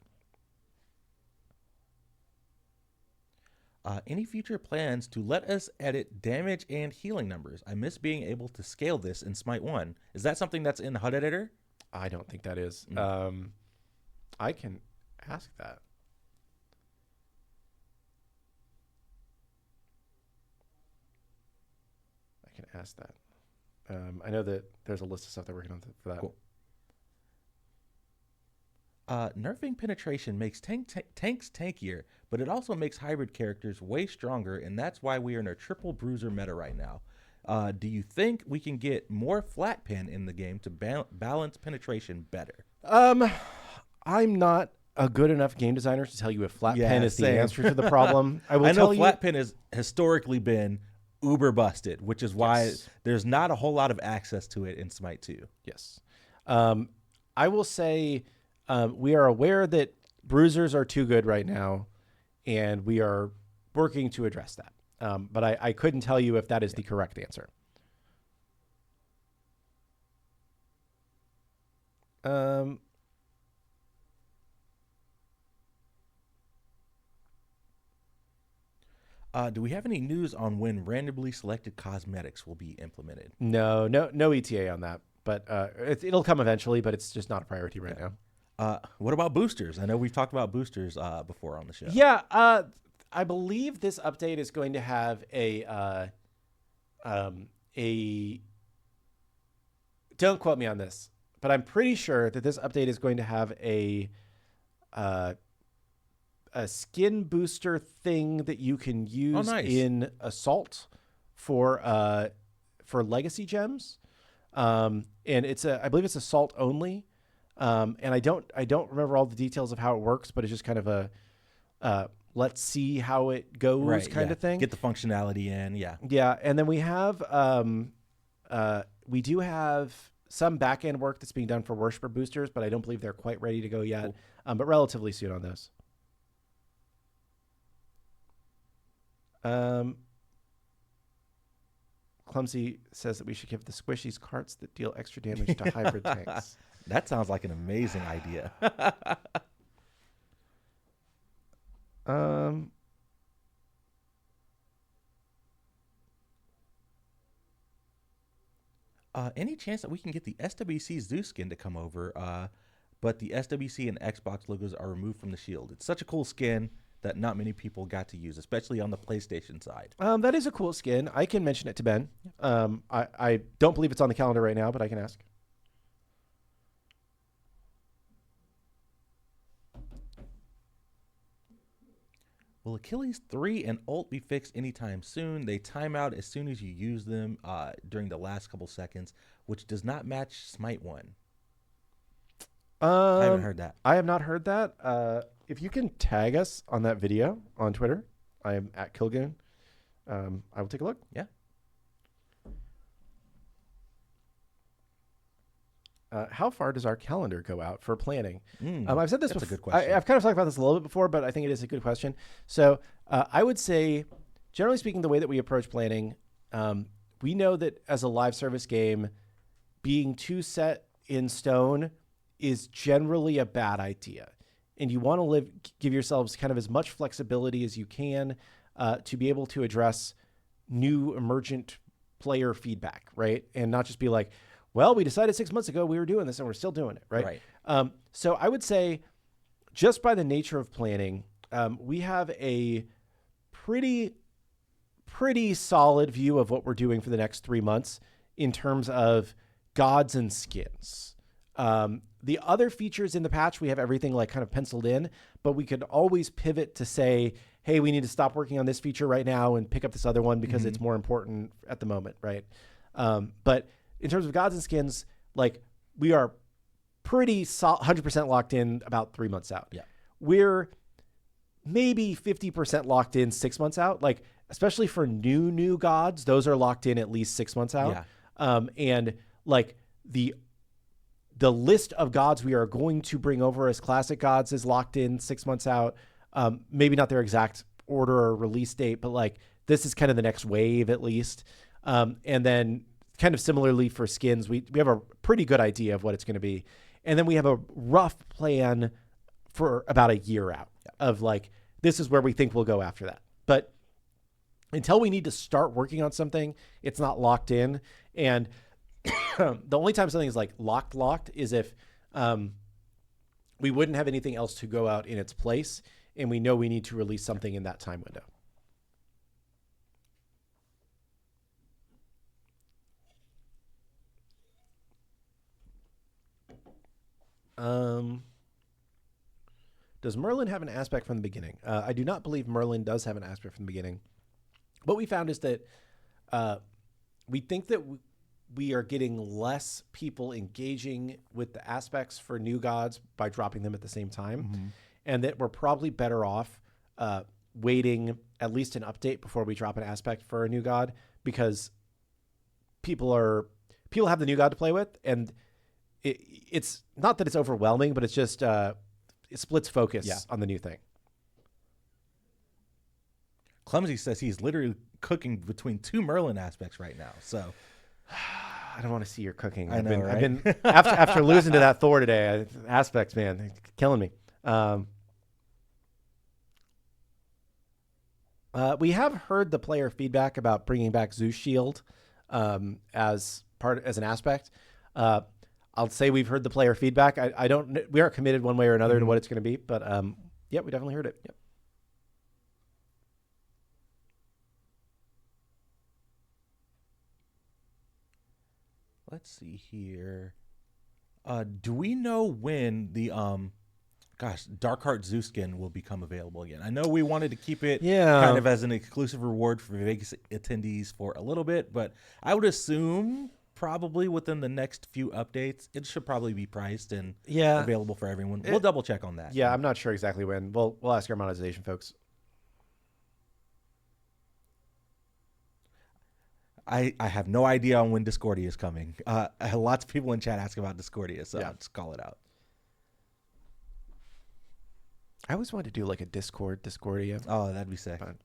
S1: Any future plans to let us edit damage and healing numbers? I miss being able to scale this in Smite 1. Is that something that's in HUD Editor?
S2: I don't think that is. I can ask that. Ask that. I know that there's a list of stuff they're working on for that.
S1: Cool. Nerfing penetration makes tanks tankier, but it also makes hybrid characters way stronger, and that's why we are in a triple bruiser meta right now. Do you think we can get more flat pen in the game to balance penetration better?
S2: I'm not a good enough game designer to tell you if flat pen is the answer to the problem. I know
S1: flat pen has historically been uber busted, which is why there's not a whole lot of access to it in Smite 2.
S2: Yes. I will say we are aware that bruisers are too good right now, and we are working to address that. But I couldn't tell you if that is the correct answer.
S1: Do we have any news on when randomly selected cosmetics will be implemented?
S2: No ETA on that, but it'll come eventually, but it's just not a priority right now.
S1: What about boosters? I know we've talked about boosters before on the show.
S2: Yeah, I believe this update is going to have a don't quote me on this, but I'm pretty sure that this update is going to have a skin booster thing that you can use in Assault for legacy gems, and I believe it's Assault only, and I don't remember all the details of how it works, but it's just kind of a let's see how it goes kind of thing.
S1: Get the functionality in,
S2: yeah, and then we do have some back end work that's being done for Worshipper boosters, but I don't believe they're quite ready to go yet. Cool. But relatively soon on those. Clumsy says that we should give the squishies carts that deal extra damage to hybrid tanks.
S1: That sounds like an amazing idea. Any chance that we can get the SWC Zeus skin to come over, but the SWC and Xbox logos are removed from the shield? It's such a cool skin that not many people got to use, especially on the PlayStation side.
S2: That is a cool skin. I can mention it to Ben. I don't believe it's on the calendar right now, but I can ask.
S1: Will Achilles 3 and ult be fixed anytime soon? They time out as soon as you use them during the last couple seconds, which does not match Smite 1. I haven't heard that.
S2: I have not heard that. If you can tag us on that video on Twitter, I am at Kilgoon. I will take a look.
S1: Yeah.
S2: How far does our calendar go out for planning?
S1: I've said this before. That's a good question.
S2: I've kind of talked about this a little bit before, but I think it is a good question. So I would say, generally speaking, the way that we approach planning, we know that as a live service game, being too set in stone is generally a bad idea. And you want to give yourselves kind of as much flexibility as you can to be able to address new emergent player feedback, right? And not just be like, well, we decided 6 months ago we were doing this and we're still doing it, right? So I would say just by the nature of planning, we have a pretty solid view of what we're doing for the next 3 months in terms of gods and skins. The other features in the patch, we have everything like kind of penciled in, but we could always pivot to say, hey, we need to stop working on this feature right now and pick up this other one because it's more important at the moment, right? But in terms of gods and skins, like we are pretty 100% locked in about 3 months out.
S1: Yeah.
S2: We're maybe 50% locked in 6 months out. Like, especially for new gods, those are locked in at least 6 months out.
S1: Yeah.
S2: And like the list of gods we are going to bring over as classic gods is locked in 6 months out. Maybe not their exact order or release date, but like this is kind of the next wave at least. And then kind of similarly for skins, we have a pretty good idea of what it's going to be. And then we have a rough plan for about a year out of like, this is where we think we'll go after that. But until we need to start working on something, it's not locked in. And the only time something is like locked is if we wouldn't have anything else to go out in its place and we know we need to release something in that time window. Does Merlin have an aspect from the beginning? I do not believe Merlin does have an aspect from the beginning. What we found is that we think that we are getting less people engaging with the aspects for new gods by dropping them at the same time. And that we're probably better off waiting at least an update before we drop an aspect for a new god, because people have the new god to play with, and it's not that it's overwhelming, but it's just it splits focus on the new thing.
S1: Clumsy says he's literally cooking between 2 Merlin aspects right now. So
S2: I don't want to see your cooking.
S1: I've been
S2: after losing to that Thor today. Aspects, man, killing me. We have heard the player feedback about bringing back Zeus Shield as an aspect. I'll say we've heard the player feedback. We aren't committed one way or another to what it's going to be, but yeah, we definitely heard it. Yep.
S1: Let's see here. Do we know when the gosh, Darkheart Zoo skin will become available again. I know we wanted to keep it
S2: Yeah.
S1: kind of as an exclusive reward for Vegas attendees for a little bit, but I would assume probably within the next few updates, it should probably be priced and available for everyone. We'll double check on that.
S2: Yeah, I'm not sure exactly when. We'll ask our monetization folks.
S1: I have no idea on when Discordia is coming. Lots of people in chat ask about Discordia, so I'll just call it out.
S2: I always wanted to do like a Discordia.
S1: Oh, that'd be sick.
S2: But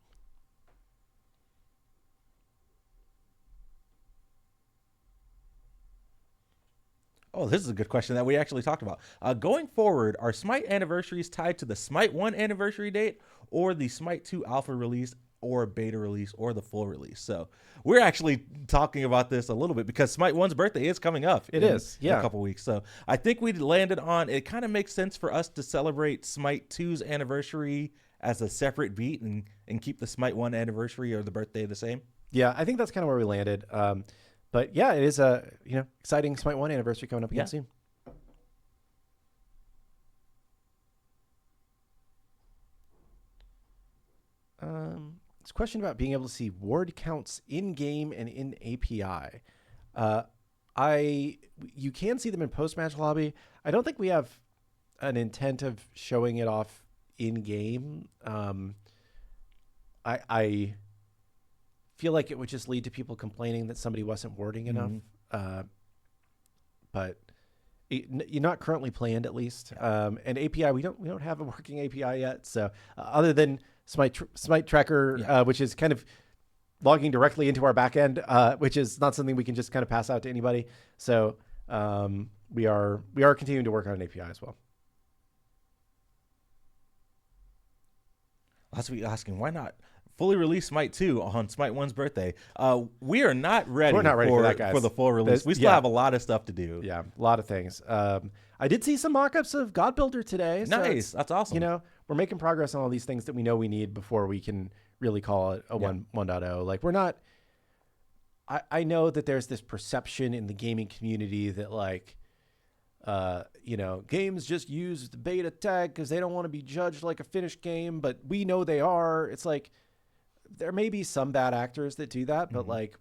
S1: oh, this is a good question that we actually talked about. Going forward, are Smite anniversaries tied to the Smite 1 anniversary date or the Smite 2 alpha release or beta release or the full release? So we're actually talking about this a little bit because Smite 1's birthday is coming up.
S2: It is,
S1: in a couple weeks. So I think we landed on, it kind of makes sense for us to celebrate Smite 2's anniversary as a separate beat and keep the Smite 1 anniversary or the birthday the same.
S2: Yeah, I think that's kind of where we landed. But yeah, it is a exciting Smite 1 anniversary coming up again soon. It's a question about being able to see ward counts in game and in API. You can see them in post-match lobby. I don't think we have an intent of showing it off in game. I feel like it would just lead to people complaining that somebody wasn't warding enough. But you're not currently planned, at least. And API, we don't have a working API yet. So other than Smite Tracker, which is kind of logging directly into our backend, which is not something we can just kind of pass out to anybody. So we are continuing to work on an API as well.
S1: Lots of people asking, why not fully release Smite 2 on Smite 1's birthday? We are not ready,
S2: for that, guys.
S1: For the full release. We still have a lot of stuff to do.
S2: Yeah, a lot of things. I did see some mock-ups of God Builder today. So
S1: nice. That's awesome.
S2: We're making progress on all these things that we know we need before we can really call it a 1.0. Like, we're not... I know that there's this perception in the gaming community that, like, games just use the beta tag because they don't want to be judged like a finished game, but we know they are. It's like... there may be some bad actors that do that, but like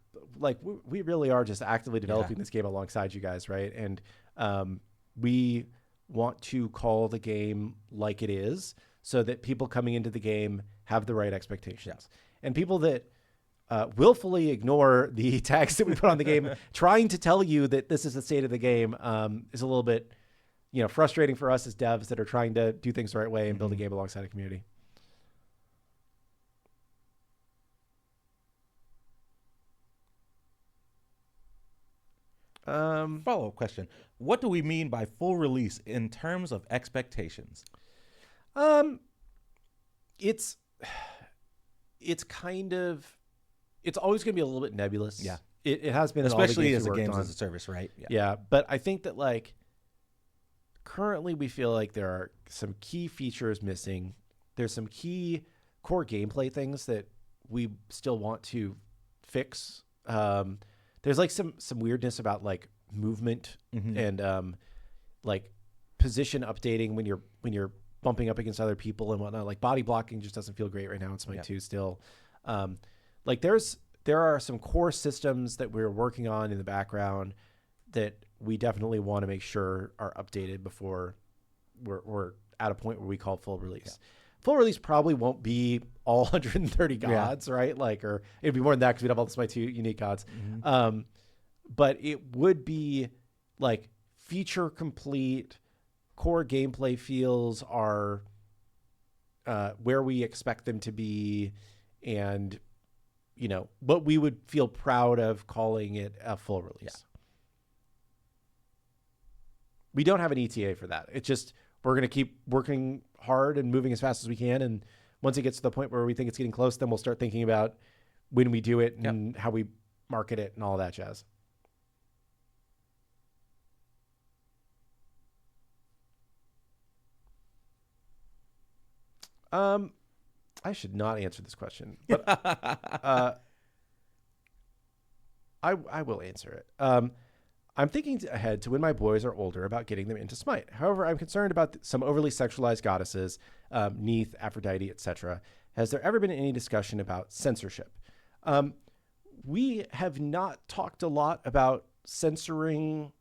S2: we really are just actively developing this game alongside you guys, right? And we want to call the game like it is so that people coming into the game have the right expectations. And people that willfully ignore the tags that we put on the game, trying to tell you that this is the state of the game, is a little bit, frustrating for us as devs that are trying to do things the right way and build a game alongside a community.
S1: Follow-up question. What do we mean by full release in terms of expectations?
S2: It's kind of, it's always going to be a little bit nebulous.
S1: Yeah.
S2: It has been,
S1: especially as a games as a service, right?
S2: Yeah. But I think that, like, currently we feel like there are some key features missing. There's some key core gameplay things that we still want to fix. There's like some weirdness about like movement and like position updating when you're bumping up against other people and whatnot. Like body blocking just doesn't feel great right now in Smite 2 still. Like there are some core systems that we're working on in the background that we definitely want to make sure are updated before we're at a point where we call full release. Full release probably won't be all 130 gods, right? Like, or it'd be more than that because we'd have all the Smite 2 unique gods. But it would be like feature complete, core gameplay feels are where we expect them to be, and what we would feel proud of calling it a full release. We don't have an ETA for that. It's just we're going to keep working hard and moving as fast as we can, and once it gets to the point where we think it's getting close, then we'll start thinking about when we do it and how we market it and all that jazz. I should not answer this question, but I will answer it. I'm thinking ahead to when my boys are older about getting them into Smite. However, I'm concerned about some overly sexualized goddesses, Neith, Aphrodite, etc. Has there ever been any discussion about censorship? We have not talked a lot about censoring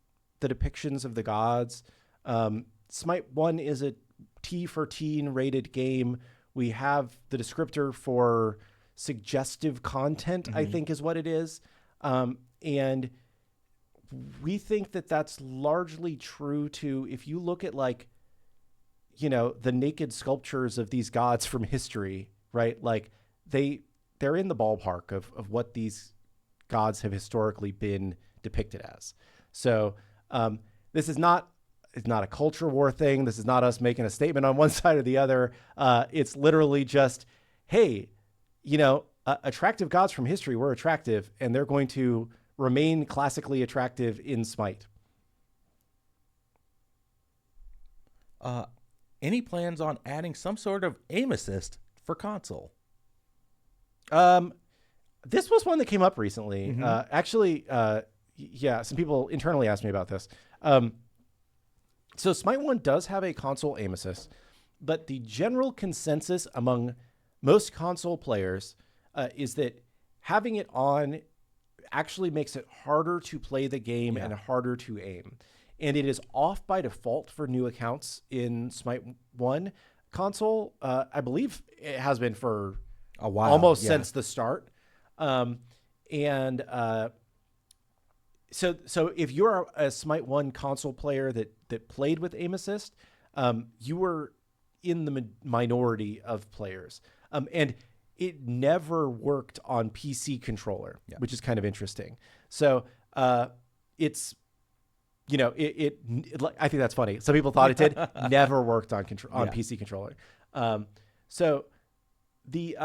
S2: the depictions of the gods. Smite 1 is a T for teen rated game. We have the descriptor for suggestive content, I think is what it is. And we think that that's largely true to, if you look at like, you know, the naked sculptures of these gods from history, right? Like they're in the ballpark of what these gods have historically been depicted as. So this is not, it's not a culture war thing. This is not us making a statement on one side or the other. It's literally just, hey, you know, attractive gods from history were attractive, and they're going to remain classically attractive in Smite.
S1: Any plans on adding some sort of aim assist for console?
S2: This was one that came up recently. Actually, yeah, some people internally asked me about this. So Smite 1 does have a console aim assist, but the general consensus among most console players is that having it on actually makes it harder to play the game and harder to aim. And it is off by default for new accounts in Smite 1 console. I believe it has been for
S1: a while,
S2: almost since the start. So if you're a Smite 1 console player that played with aim assist, you were in the minority of players. And it never worked on PC controller, which is kind of interesting. So it's, you know, I think that's funny. Some people thought it did, never worked on PC controller. So the,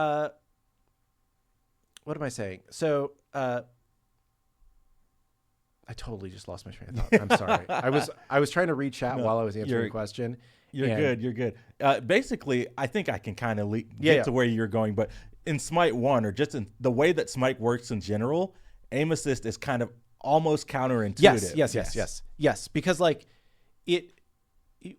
S2: what am I saying? So I totally just lost my train of thought. I'm sorry. I was trying to read chat while I was answering the question.
S1: You're good. Basically, I think I can kind of get to where you're going, but in Smite 1, or just in the way that Smite works in general, aim assist is kind of almost counterintuitive.
S2: Yes. Because like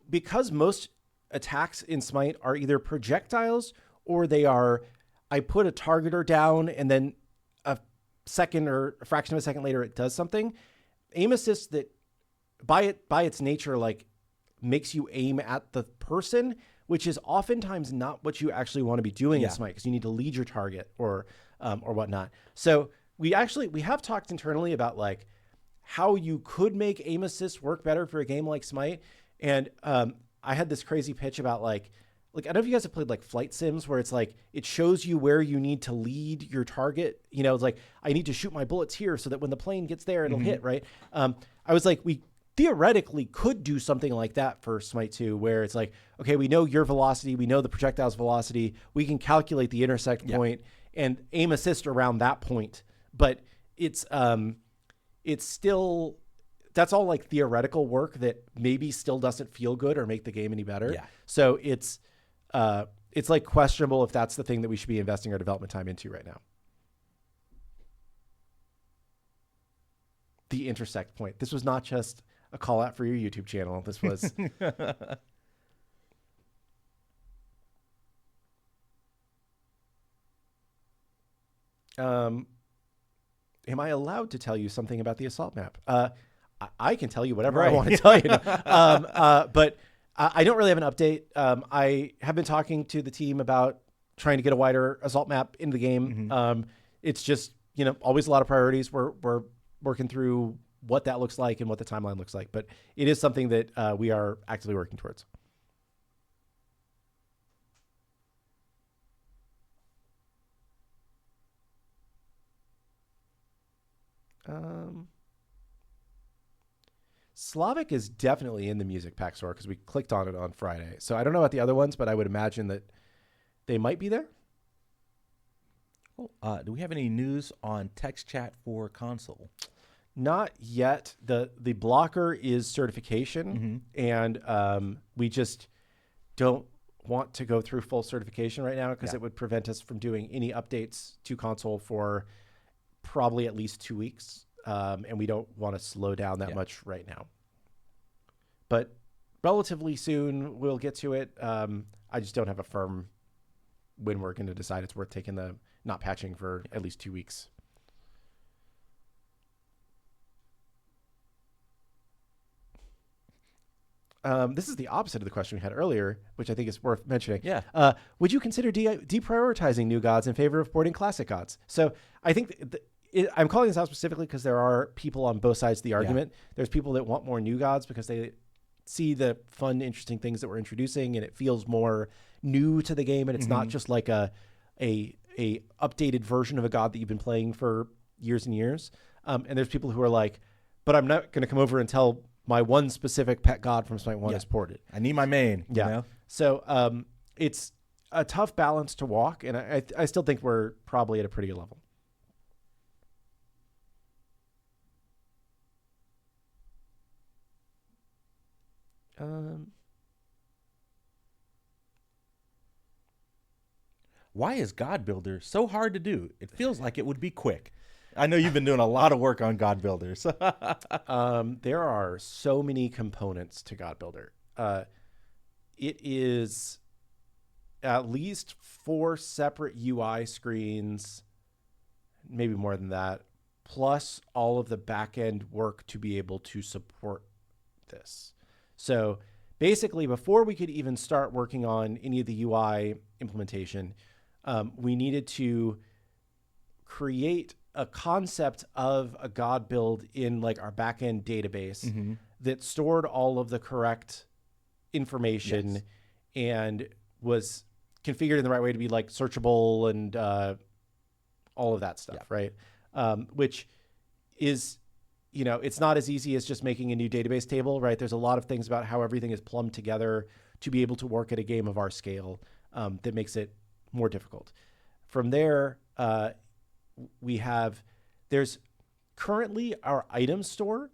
S2: because most attacks in Smite are either projectiles or they are, I put a targeter down and then a second or a fraction of a second later it does something. Aim assist that by its nature, like, makes you aim at the person, which is oftentimes not what you actually want to be doing in Smite, because you need to lead your target or whatnot. So we have talked internally about like how you could make aim assist work better for a game like Smite. And I had this crazy pitch about like I don't know if you guys have played like flight sims where it's like it shows you where you need to lead your target. You know, it's like I need to shoot my bullets here so that when the plane gets there, it'll hit, right? I was like, we theoretically could do something like that for Smite 2, where it's like, okay, we know your velocity, we know the projectile's velocity, we can calculate the intersect point and aim assist around that point. But it's still, that's all like theoretical work that maybe still doesn't feel good or make the game any better. So it's like questionable if that's the thing that we should be investing our development time into right now. The intersect point. This was not just a call out for your YouTube channel. This was am I allowed to tell you something about the assault map? I can tell you whatever I want to tell you. But I don't really have an update. I have been talking to the team about trying to get a wider assault map in the game. It's just, you know, always a lot of priorities. We're working through what that looks like and what the timeline looks like, but it is something that we are actively working towards. Slavic is definitely in the music pack store because we clicked on it on Friday. So I don't know about the other ones, but I would imagine that they might be there.
S1: Well, do we have any news on text chat for console?
S2: Not yet. The blocker is certification, and we just don't want to go through full certification right now because it would prevent us from doing any updates to console for probably at least 2 weeks. and we don't want to slow down that much right now. But relatively soon we'll get to it. I just don't have a firm when we're going to decide it's worth taking the not patching for at least 2 weeks. This is the opposite of the question we had earlier, which I think is worth mentioning.
S1: Yeah.
S2: Would you consider deprioritizing new gods in favor of porting classic gods? So I think I'm calling this out specifically because there are people on both sides of the argument. Yeah. There's people that want more new gods because they see the fun, interesting things that we're introducing, and it feels more new to the game, and it's not just like a updated version of a god that you've been playing for years and years. And there's people who are like, but I'm not going to come over and tell my one specific pet god from Smite 1 is ported.
S1: I need my main.
S2: Yeah.
S1: You know?
S2: So it's a tough balance to walk, and I still think we're probably at a pretty good level.
S1: Why is God Builder so hard to do? It feels like it would be quick. I know you've been doing a lot of work on God Builders.
S2: There are so many components to God Builder. It is at least 4 separate UI screens, maybe more than that, plus all of the back-end work to be able to support this. So basically, before we could even start working on any of the UI implementation, we needed to create a concept of a God build in like our backend database that stored all of the correct information and was configured in the right way to be like searchable and all of that stuff, right? Which is, you know, it's not as easy as just making a new database table, right? There's a lot of things about how everything is plumbed together to be able to work at a game of our scale that makes it more difficult. From there, there's currently our item store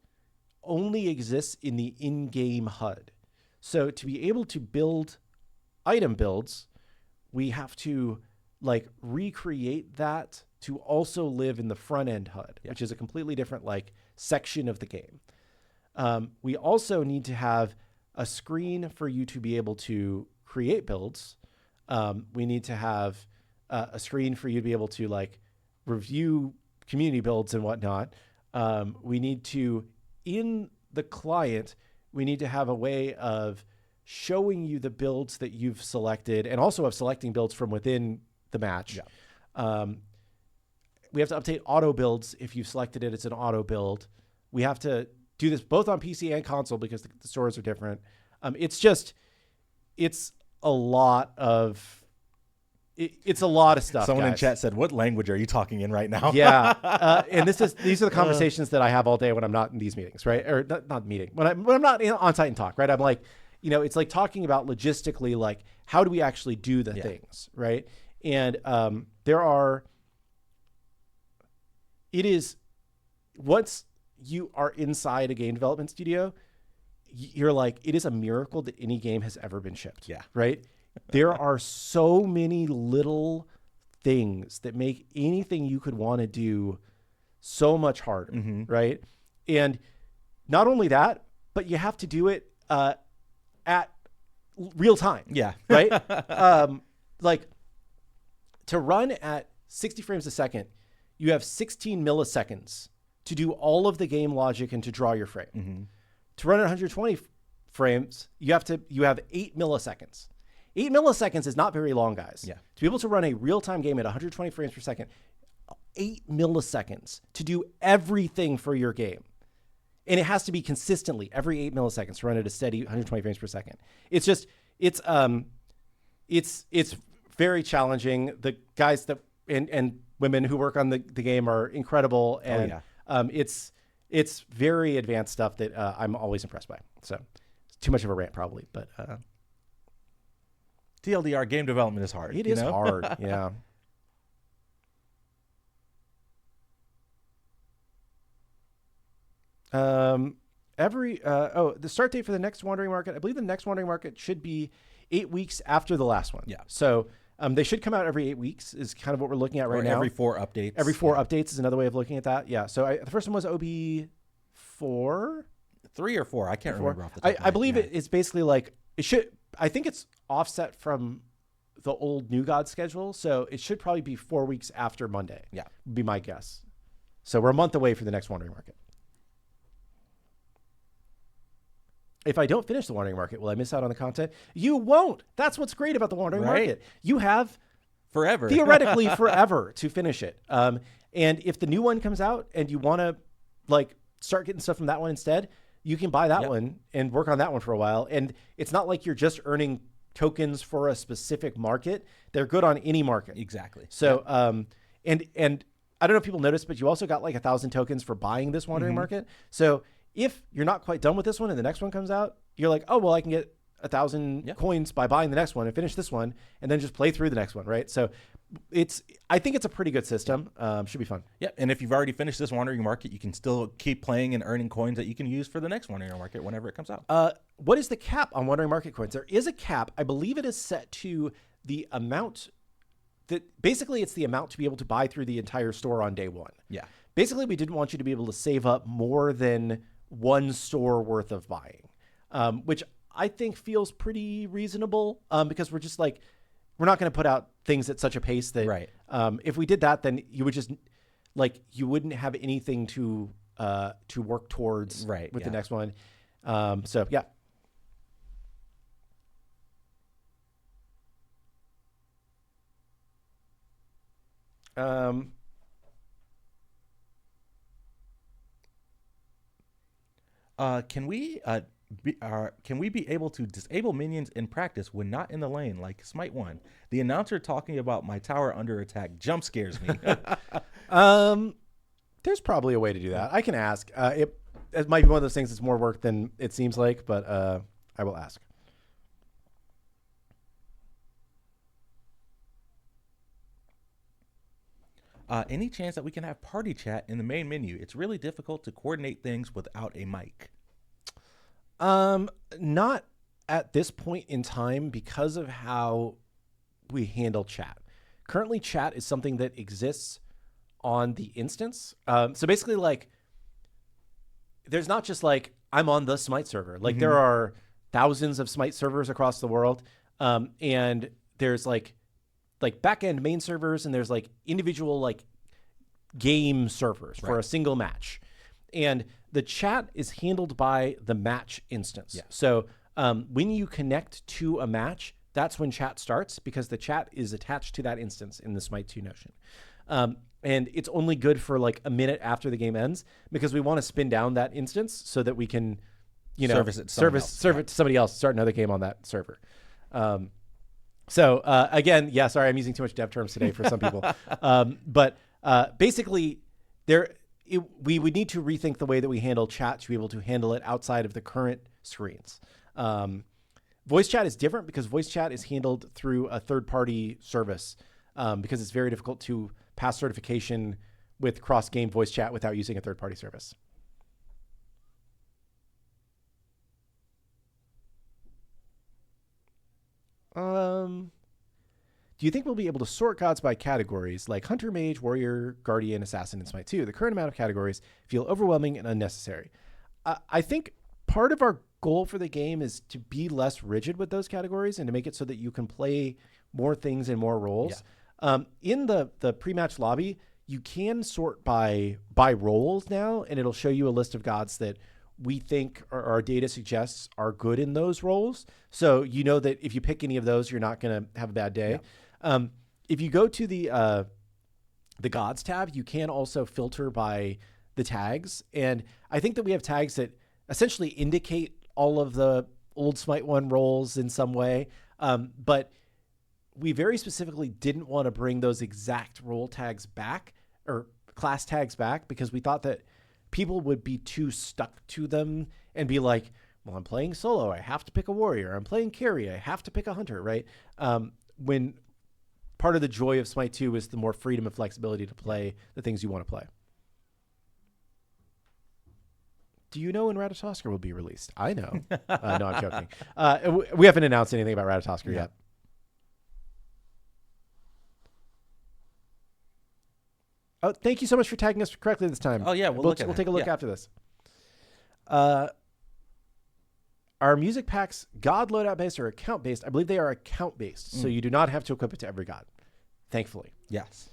S2: only exists in the in-game HUD. So to be able to build item builds, we have to like recreate that to also live in the front end HUD, which is a completely different like section of the game. We also need to have a screen for you to be able to create builds. We need to have a screen for you to be able to like review community builds and whatnot. We need to, in the client, we need to have a way of showing you the builds that you've selected and also of selecting builds from within the match. We have to update auto builds. If you've selected it, it's an auto build. We have to do this both on PC and console because the stores are different. It's a lot of stuff.
S1: Someone
S2: guys.
S1: in chat said, "What language are you talking in right now?"
S2: Yeah, and these are the conversations that I have all day when I'm not in these meetings, right? Or not meeting when I'm not on site and talk, right? I'm like, you know, it's like talking about logistically, like how do we actually do the things, right? And it is once you are inside a game development studio, you're like, it is a miracle that any game has ever been shipped.
S1: Yeah.
S2: Right. There are so many little things that make anything you could want to do so much harder. Right. And not only that, but you have to do it at real time.
S1: Yeah.
S2: Right. Like to run at 60 frames a second, you have 16 milliseconds to do all of the game logic and to draw your frame. To run at 120 frames, you have 8 milliseconds. 8 milliseconds is not very long, guys.
S1: Yeah.
S2: To be able to run a real-time game at 120 frames per second, 8 milliseconds to do everything for your game. And it has to be consistently every 8 milliseconds to run at a steady 120 frames per second. It's just, it's very challenging. The guys that, and women who work on the game are incredible. And it's very advanced stuff that I'm always impressed by. So it's too much of a rant probably, but
S1: TLDR, game development is hard.
S2: It is hard. Yeah. The start date for the next Wandering Market, I believe the next Wandering Market should be 8 weeks after the last one.
S1: Yeah.
S2: So They should come out every 8 weeks is kind of what we're looking at right now.
S1: Every 4 updates.
S2: Every 4 updates is another way of looking at that. Yeah. So the first one was OB4.
S1: 3 or 4. I can't remember off the top of my
S2: I believe
S1: head.
S2: it's basically like it should. I think it's offset from the old New God schedule, so it should probably be 4 weeks after Monday.
S1: Yeah,
S2: would be my guess. So we're a month away from the next Wandering Market. If I don't finish the Wandering Market, will I miss out on the content? You won't. That's what's great about the Wandering Market. You have
S1: forever,
S2: theoretically forever to finish it. And if the new one comes out and you want to like start getting stuff from that one instead, you can buy that one and work on that one for a while. And it's not like you're just earning tokens for a specific market. They're good on any market.
S1: Exactly.
S2: So, and I don't know if people noticed, but you also got like 1,000 tokens for buying this Wandering Market. So if you're not quite done with this one and the next one comes out, you're like, oh, well, I can get 1,000 coins by buying the next one and finish this one and then just play through the next one, right? So I think it's a pretty good system. Should be fun.
S1: Yeah, and if you've already finished this Wandering Market, you can still keep playing and earning coins that you can use for the next Wandering Market whenever it comes out.
S2: What is the cap on Wandering Market coins? There is a cap. I believe it is set to the amount that basically it's the amount to be able to buy through the entire store on day one.
S1: Yeah.
S2: Basically, we didn't want you to be able to save up more than one store worth of buying, which I think feels pretty reasonable because we're just like, we're not going to put out things at such a pace that if we did that, then you would just like, you wouldn't have anything to work towards with the next one. So yeah.
S1: Can we be able to disable minions in practice when not in the lane, like Smite 1? The announcer talking about my tower under attack jump scares me.
S2: There's probably a way to do that. I can ask. It might be one of those things that's more work than it seems like, but I will ask.
S1: Any chance that we can have party chat in the main menu? It's really difficult to coordinate things without a mic.
S2: Not at this point in time because of how we handle chat. Currently, chat is something that exists on the instance. So basically, like, there's not just like, I'm on the Smite server. Like, there are thousands of Smite servers across the world. And there's like back-end main servers, and there's like individual like game servers for a single match. And the chat is handled by the match instance. So when you connect to a match, that's when chat starts because the chat is attached to that instance in the Smite 2 notion. And it's only good for like a minute after the game ends because we want to spin down that instance so that we can, you know, serve it to somebody else, start another game on that server. So again, yeah, sorry, I'm using too much dev terms today for some people. But basically, we would need to rethink the way that we handle chat to be able to handle it outside of the current screens. Voice chat is different because voice chat is handled through a third-party service because it's very difficult to pass certification with cross-game voice chat without using a third-party service. Do you think we'll be able to sort gods by categories like Hunter, Mage, Warrior, Guardian, Assassin, and Smite 2? The current amount of categories feel overwhelming and unnecessary. I think part of our goal for the game is to be less rigid with those categories and to make it so that you can play more things and more roles. In the pre-match lobby, you can sort by roles now, and it'll show you a list of gods that we think our data suggests are good in those roles. So you know that if you pick any of those, you're not going to have a bad day. If you go to the gods tab, you can also filter by the tags. And I think that we have tags that essentially indicate all of the old Smite 1 roles in some way. But we very specifically didn't want to bring those exact role tags back or class tags back because we thought that people would be too stuck to them and be like, well, I'm playing solo, I have to pick a warrior. I'm playing carry, I have to pick a hunter, right? When part of the joy of Smite 2 is the more freedom and flexibility to play the things you want to play. Do you know when Ratatoskr will be released? I know. No, I'm joking. We haven't announced anything about Ratatoskr yet. Oh, thank you so much for tagging us correctly this time.
S1: Oh, yeah.
S2: We'll take a look after this. Are music packs God loadout based or account based? I believe they are account based. So you do not have to equip it to every God. Thankfully.
S1: Yes.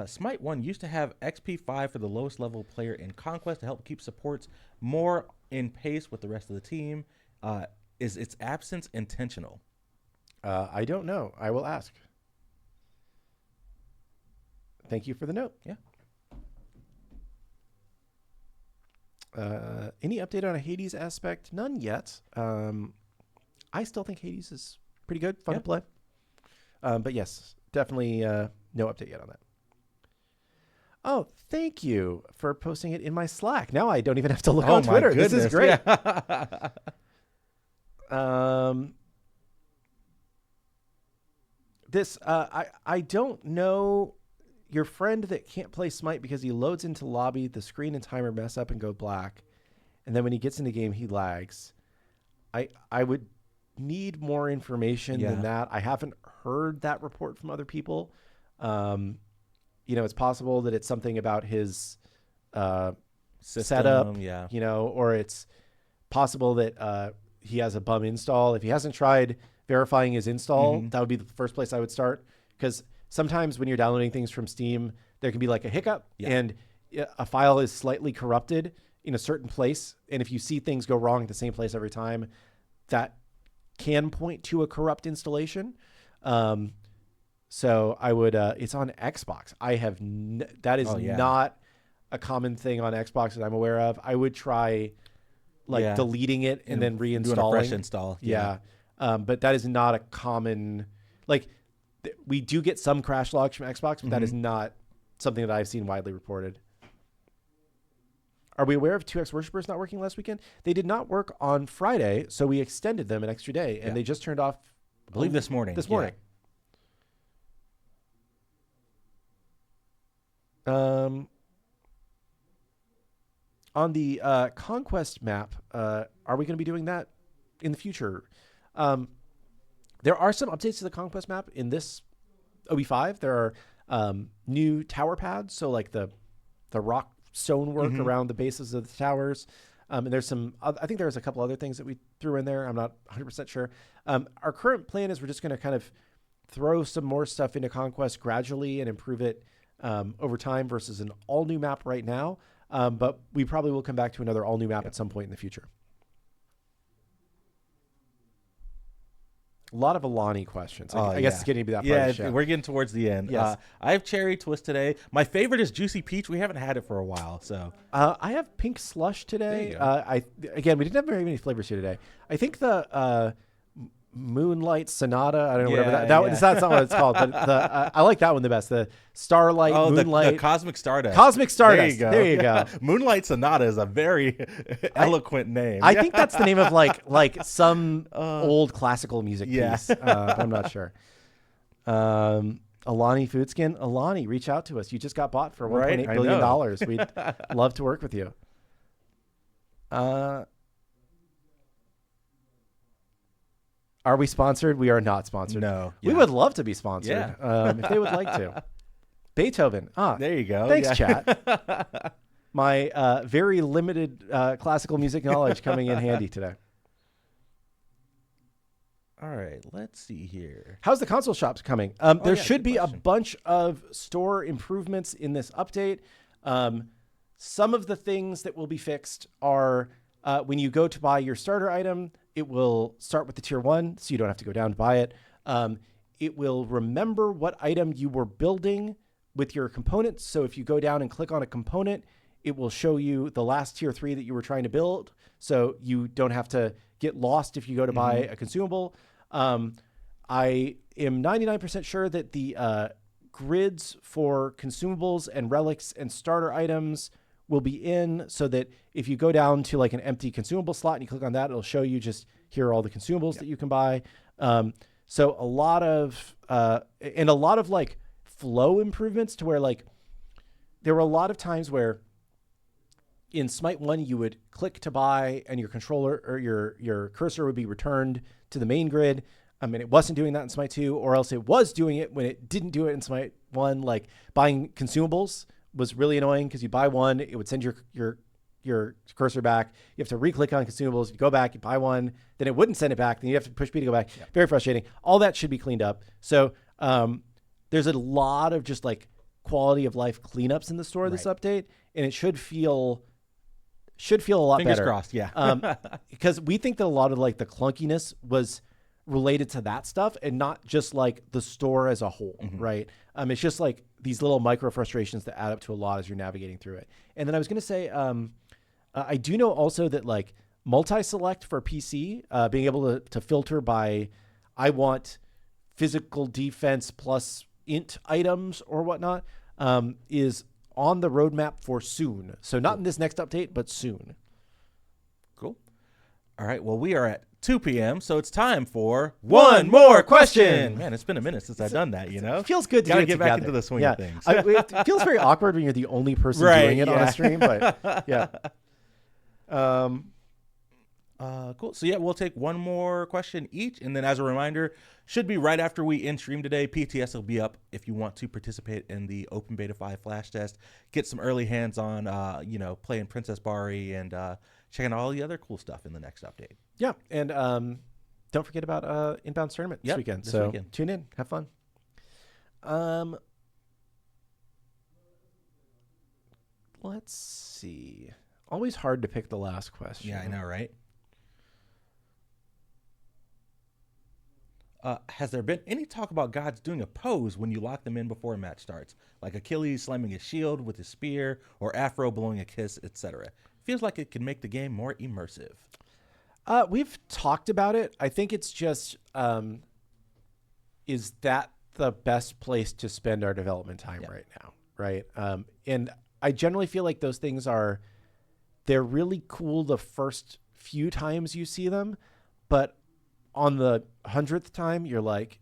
S1: Smite 1 used to have XP 5 for the lowest level player in Conquest to help keep supports more in pace with the rest of the team. Is its absence intentional?
S2: I don't know. I will ask. Thank you for the note.
S1: Yeah.
S2: Any update on a Hades aspect? None yet. I still think Hades is pretty good, fun to play. But yes, definitely no update yet on that. Oh, thank you for posting it in my Slack. Now I don't even have to look on Twitter. This is great. Yeah. I don't know your friend that can't play Smite because he loads into lobby, the screen and timer mess up and go black. And then when he gets in the game, he lags. I would need more information than that. I haven't heard that report from other people. It's possible that it's something about his setup, or it's possible that he has a bum install. If he hasn't tried verifying his install, that would be the first place I would start. Because sometimes when you're downloading things from Steam, there can be like a hiccup and a file is slightly corrupted in a certain place. And if you see things go wrong at the same place every time, that can point to a corrupt installation. So I would, it's on Xbox. That is not a common thing on Xbox that I'm aware of. I would try deleting it and then reinstalling.
S1: Doing a fresh install.
S2: Yeah. But that is not a common, we do get some crash logs from Xbox, but that is not something that I've seen widely reported. Are we aware of 2X Worshippers not working last weekend? They did not work on Friday, so we extended them an extra day, and they just turned off.
S1: I believe this morning.
S2: On the Conquest map, are we going to be doing that in the future? There are some updates to the Conquest map in this OB5. There are new tower pads, so like the rock stonework around the bases of the towers. And there's I think there's a couple other things that we threw in there. I'm not 100% sure. Our current plan is we're just going to kind of throw some more stuff into Conquest gradually and improve it over time versus an all new map right now. But we probably will come back to another all new map at some point in the future. A lot of Alani questions. I guess it's getting to be that part of the show.
S1: We're getting towards the end.
S2: Yes.
S1: I have Cherry Twist today. My favorite is Juicy Peach. We haven't had it for a while. So
S2: I have Pink Slush today. Again, we didn't have very many flavors here today. I think the Moonlight Sonata. I don't know whatever that's not what it's called, but I like that one the best. The Starlight, Moonlight,
S1: the Cosmic Stardust.
S2: Cosmic Stardust. There you go.
S1: Moonlight Sonata is a very eloquent name.
S2: I think that's the name of like some old classical music piece. I'm not sure. Alani Foodskin. Alani, reach out to us. You just got bought for $1.8 billion. We'd love to work with you. Are we sponsored? We are not sponsored.
S1: No.
S2: We would love to be sponsored if they would like to. Beethoven.
S1: There you go.
S2: Thanks, chat. My very limited classical music knowledge coming in handy today.
S1: All right, let's see here.
S2: How's the console shops coming? There should be a bunch of store improvements in this update. Some of the things that will be fixed are when you go to buy your starter item, it will start with the tier 1, so you don't have to go down to buy it. It will remember what item you were building with your components. So if you go down and click on a component, it will show you the last tier 3 that you were trying to build. So you don't have to get lost if you go to buy a consumable. I am 99% sure that the grids for consumables and relics and starter items will be in, so that if you go down to like an empty consumable slot and you click on that, it'll show you just here are all the consumables that you can buy. So a lot of like flow improvements to where like there were a lot of times where in Smite 1 you would click to buy and your controller or your cursor would be returned to the main grid. And it wasn't doing that in Smite 2, or else it was doing it when it didn't do it in Smite 1. Like buying consumables was really annoying because you buy one, it would send your cursor back. You have to re-click on consumables. You go back, you buy one, then it wouldn't send it back. Then you have to push B to go back. Yeah. Very frustrating. All that should be cleaned up. So there's a lot of just like quality of life cleanups in the store this update, and it should feel a lot better.
S1: Fingers crossed, yeah.
S2: Because we think that a lot of like the clunkiness was related to that stuff and not just like the store as a whole, right? It's just like these little micro frustrations that add up to a lot as you're navigating through it. And then I was going to say, I do know also that like multi-select for PC, being able to filter by, I want physical defense plus int items or whatnot, is on the roadmap for soon. So not in this next update, but soon.
S1: Cool. All right. Well, we are at 2 p.m., so it's time for one more question. Man, it's been a minute since I've done that, you know?
S2: It feels good to
S1: Gotta get back into the swing of things.
S2: It feels very awkward when you're the only person doing it on a stream, but yeah.
S1: Cool. So yeah, we'll take one more question each, and then as a reminder, should be right after we end stream today. PTS will be up if you want to participate in the Open Beta 5 flash test, get some early hands on, playing Princess Bari and checking out all the other cool stuff in the next update.
S2: Yeah, and don't forget about Inbound Tournament this weekend. Tune in, have fun. Let's see. Always hard to pick the last question.
S1: Yeah, I know, right? Has there been any talk about gods doing a pose when you lock them in before a match starts? Like Achilles slamming his shield with his spear, or Afro blowing a kiss, etc. Feels like it can make the game more immersive.
S2: We've talked about it. I think it's just, is that the best place to spend our development time right now, right? And I generally feel like those things they're really cool the first few times you see them, but on the 100th time, you're like,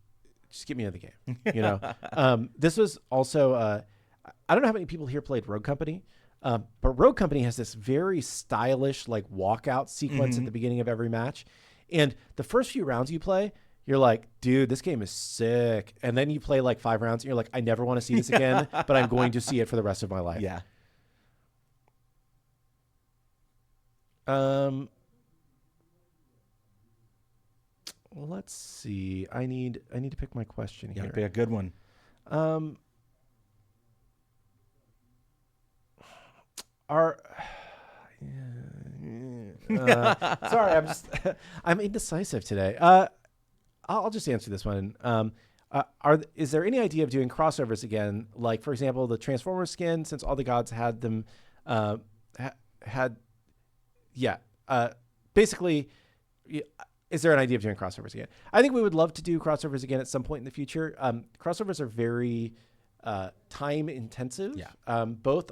S2: just get me out of the game, you know? This was also, I don't know how many people here played Rogue Company, but Rogue Company has this very stylish, like, walkout sequence at the beginning of every match. And the first few rounds you play, you're like, dude, this game is sick. And then you play like 5 rounds and you're like, I never want to see this again, but I'm going to see it for the rest of my life.
S1: Yeah.
S2: Let's see. I need to pick my question here.
S1: Gotta pick a good one.
S2: Sorry, I'm indecisive today. I'll just answer this one. Is there any idea of doing crossovers again? Like, for example, the Transformer skin, since all the gods had them, basically, is there an idea of doing crossovers again? I think we would love to do crossovers again at some point in the future. Crossovers are very time intensive, both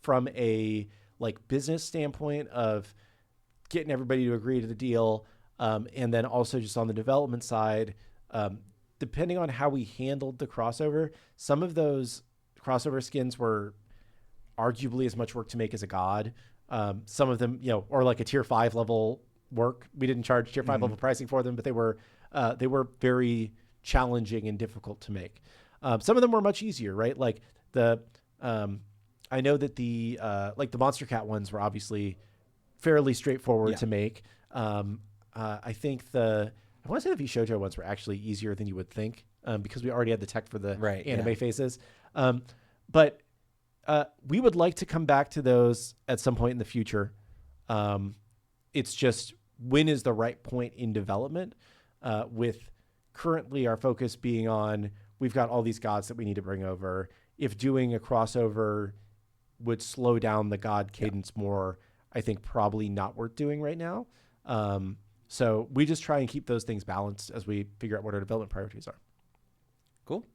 S2: from a like business standpoint of getting everybody to agree to the deal, and then also just on the development side, depending on how we handled the crossover, some of those crossover skins were arguably as much work to make as a god. Some of them, or like a tier 5 level work. We didn't charge tier 5 level pricing for them, but they were very challenging and difficult to make. Some of them were much easier, right? Like I know that the Monster Cat ones were obviously fairly straightforward to make. I think I want to say the V-Shoujo ones were actually easier than you would think, because we already had the tech for the anime faces. But we would like to come back to those at some point in the future. It's just, when is the right point in development, with currently our focus being on, we've got all these gods that we need to bring over. If doing a crossover would slow down the god cadence more, I think probably not worth doing right now. So we just try and keep those things balanced as we figure out what our development priorities are.
S1: Cool.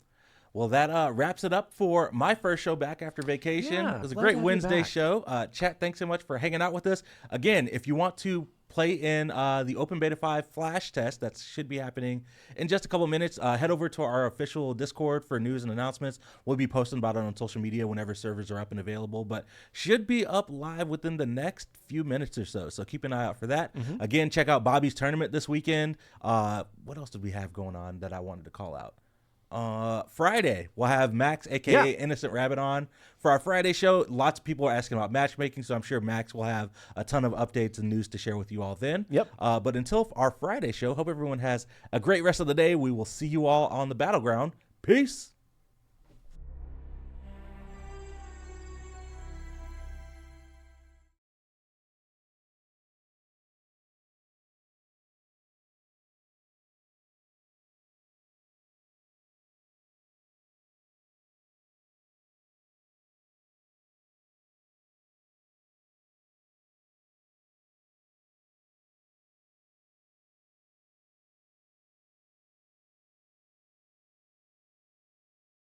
S1: Well, that wraps it up for my first show back after vacation. It was a great Wednesday show. Chat, thanks so much for hanging out with us. Again, if you want to play in the Open Beta 5 Flash test that should be happening in just a couple minutes. Head over to our official Discord for news and announcements. We'll be posting about it on social media whenever servers are up and available, but should be up live within the next few minutes or so. So keep an eye out for that. Again, check out Bobby's tournament this weekend. What else did we have going on that I wanted to call out? Friday we'll have Max, aka Innocent Rabbit, on for our Friday show. Lots of people are asking about matchmaking, so I'm sure Max will have a ton of updates and news to share with you all then. But until our Friday show, hope everyone has a great rest of the day. We will see you all on the battleground. Peace.